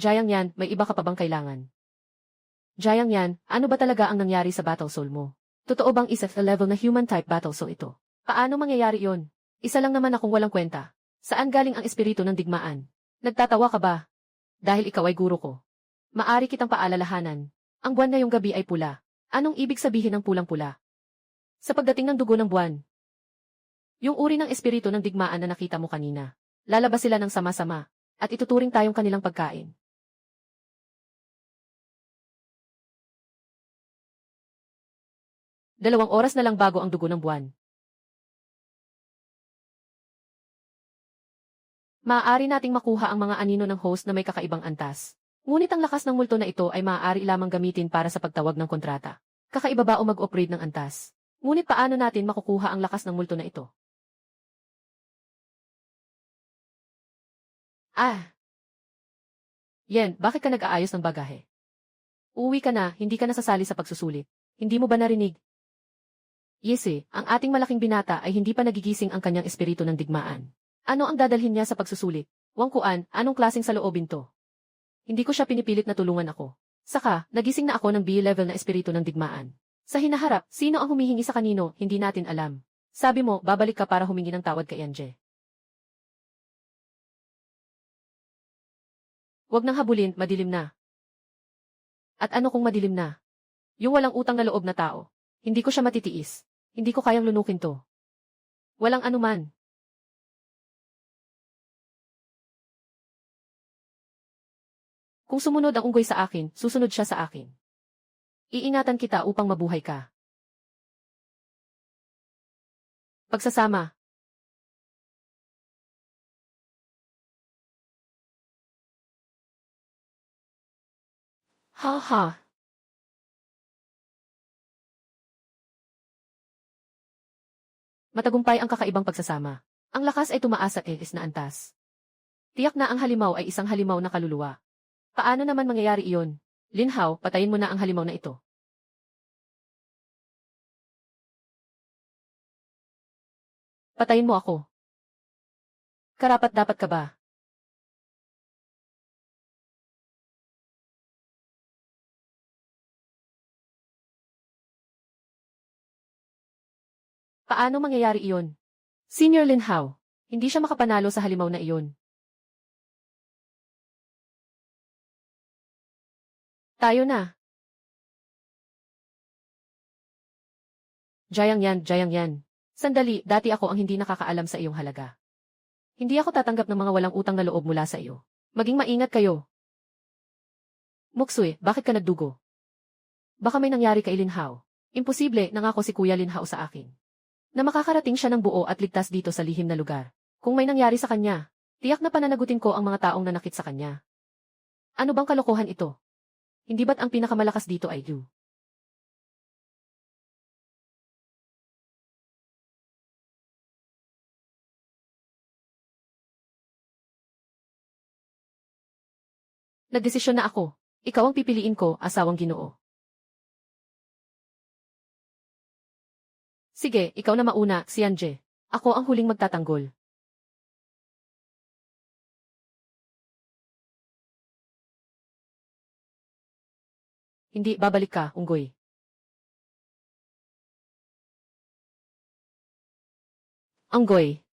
Jayang yan, may iba ka pa bang kailangan? Jayang yan, ano ba talaga ang nangyari sa battle soul mo? Totoo bang isa sa level na human type battle soul ito? Paano mangyayari yon? Isa lang naman akong walang kwenta. Saan galing ang espiritu ng digmaan? Nagtatawa ka ba? Dahil ikaw ay guro ko. Maari kitang paalalahanan. Ang buwan ngayong gabi ay pula. Anong ibig sabihin ng pulang-pula? Sa pagdating ng dugo ng buwan. Yung uri ng espiritu ng digmaan na nakita mo kanina. Lalabas sila ng sama-sama. At ituturing tayong kanilang pagkain. Dalawang oras na lang bago ang dugo ng buwan. Maaari nating makuha ang mga anino ng host na may kakaibang antas. Ngunit ang lakas ng multo na ito ay maaari lamang gamitin para sa pagtawag ng kontrata. Kakaiba ba o mag-operate ng antas? Ngunit paano natin makukuha ang lakas ng multo na ito? Yen, bakit ka nag-aayos ng bagahe? Uuwi ka na, hindi ka nasasali sa pagsusulit. Hindi mo ba narinig? Yes ang ating malaking binata ay hindi pa nagigising ang kanyang espiritu ng digmaan. Ano ang dadalhin niya sa pagsusulit? Wangkuan, anong klaseng saloobin to? Hindi ko siya pinipilit na tulungan ako. Saka, nagising na ako ng B-level na espiritu ng digmaan. Sa hinaharap, sino ang humihingi sa kanino, hindi natin alam. Sabi mo, babalik ka para humingi ng tawad kay Anje. Huwag nang habulin, madilim na. At ano kung madilim na? Yung walang utang na loob na tao. Hindi ko siya matitiis. Hindi ko kayang lunukin to. Walang anuman. Kung sumunod ang unggoy sa akin, susunod siya sa akin. Iingatan kita upang mabuhay ka. Pagsasama. Ha ha. Matagumpay ang kakaibang pagsasama. Ang lakas ay tumaas sa iis na antas. Tiyak na ang halimaw ay isang halimaw na kaluluwa. Paano naman mangyayari iyon? Linhaw, patayin mo na ang halimaw na ito. Patayin mo ako. Karapat-dapat ka ba? Paano mangyayari iyon? Senior Linhaw, hindi siya makapanalo sa halimaw na iyon. Tayo na. Jayang yan. Sandali, dati ako ang hindi nakakaalam sa iyong halaga. Hindi ako tatanggap ng mga walang utang na loob mula sa iyo. Maging maingat kayo. Muksue, bakit ka nagdugo? Baka may nangyari kay Linhaw. Imposible, nangako si Kuya Linhaw sa akin. Na makakarating siya ng buo at ligtas dito sa lihim na lugar. Kung may nangyari sa kanya, tiyak na pananagutin ko ang mga taong nanakit sa kanya. Ano bang kalokohan ito? Hindi ba't ang pinakamalakas dito ay you? Nagdesisyon na ako. Ikaw ang pipiliin ko, asawang Ginoo. Sige, ikaw na mauna, Sianje. Ako ang huling magtatanggol. Hindi, babalik ka, unggoy. Unggoy.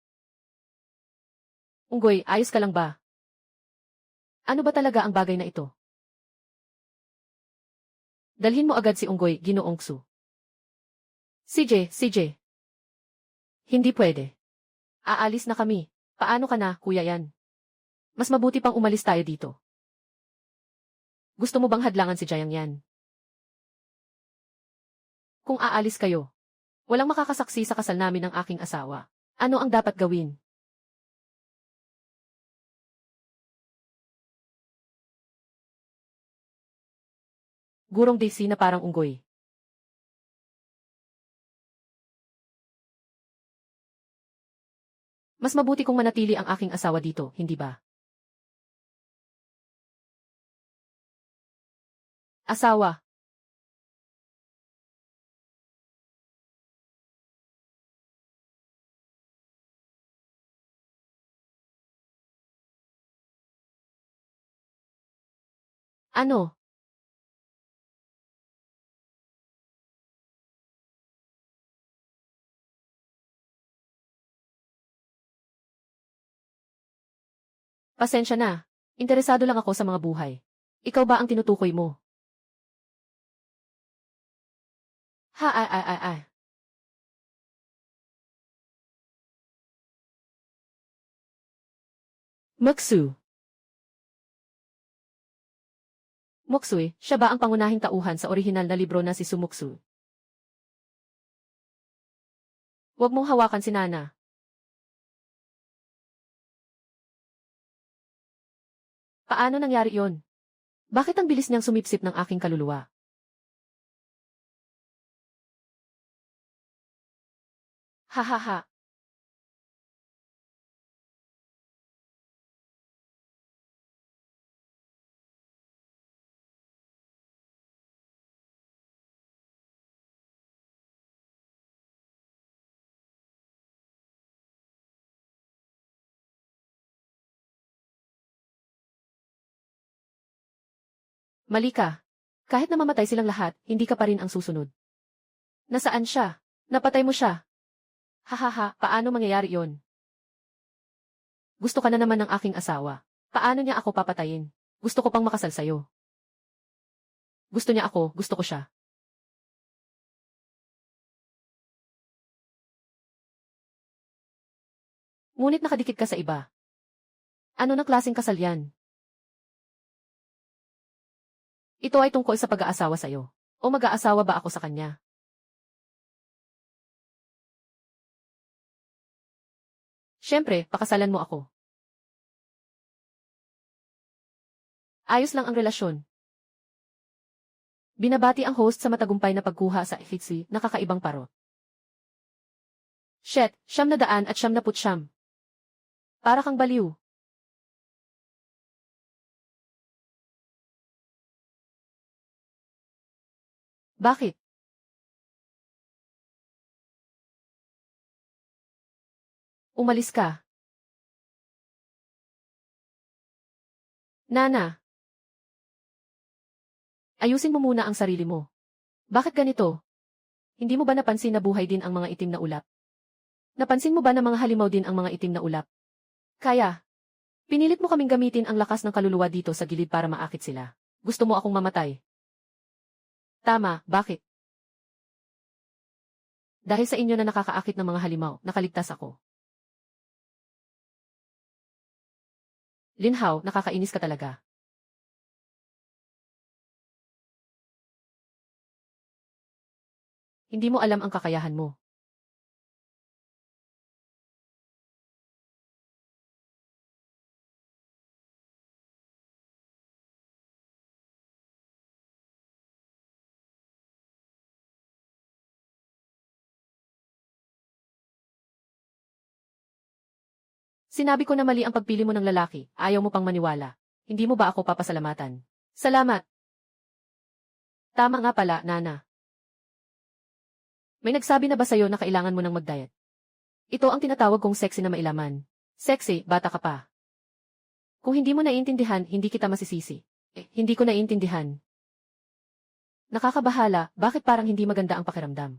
Unggoy, ayos ka lang ba? Ano ba talaga ang bagay na ito? Dalhin mo agad si Unggoy, Ginoong Su. CJ. Hindi pwede. Aalis na kami. Paano ka na, kuya yan? Mas mabuti pang umalis tayo dito. Gusto mo bang hadlangan si Jayang yan? Kung aalis kayo, walang makakasaksi sa kasal namin ng aking asawa. Ano ang dapat gawin? Gurong Daisy na parang unggoy. Mas mabuti kung manatili ang aking asawa dito, hindi ba? Asawa. Ano? Pasensya na. Interesado lang ako sa mga buhay. Ikaw ba ang tinutukoy mo? Ha. Muksu. Muksui, siya ba ang pangunahing tauhan sa orihinal na libro na si Sumuksu? Huwag mong hawakan si Nana. Paano nangyari yon? Bakit ang bilis niyang sumipsip ng aking kaluluwa? Ha. Mali ka. Kahit na mamatay silang lahat, hindi ka pa rin ang susunod. Nasaan siya? Napatay mo siya. Ha. Paano mangyayari yon? Gusto ka na naman ng aking asawa. Paano niya ako papatayin? Gusto ko pang makasal sa'yo. Gusto niya ako, gusto ko siya. Ngunit nakadikit ka sa iba. Ano na klaseng kasal yan? Ito ay tungkol sa pag-aasawa sa'yo. O mag-aasawa ba ako sa kanya? Siyempre, pakasalan mo ako. Ayos lang ang relasyon. Binabati ang host sa matagumpay na pagkuha sa FTC na kakaibang paro. Shit, 900 at 999. Para kang baliw. Bakit? Umalis ka. Nana, ayusin mo muna ang sarili mo. Bakit ganito? Hindi mo ba napansin na buhay din ang mga itim na ulap? Napansin mo ba na mga halimaw din ang mga itim na ulap? Kaya, pinilit mo kaming gamitin ang lakas ng kaluluwa dito sa gilid para maakit sila. Gusto mo akong mamatay? Tama, bakit? Dahil sa inyo na nakakaakit ng mga halimaw, nakaligtas ako. Linhaw, nakakainis ka talaga. Hindi mo alam ang kakayahan mo. Sinabi ko na mali ang pagpili mo ng lalaki, ayaw mo pang maniwala. Hindi mo ba ako papasalamatan? Salamat. Tama nga pala, Nana. May nagsabi na ba sa'yo na kailangan mo nang mag-diet? Ito ang tinatawag kong sexy na mailaman. Sexy, bata ka pa. Kung hindi mo naiintindihan, hindi kita masisisi. Hindi ko naiintindihan. Nakakabahala, bakit parang hindi maganda ang pakiramdam?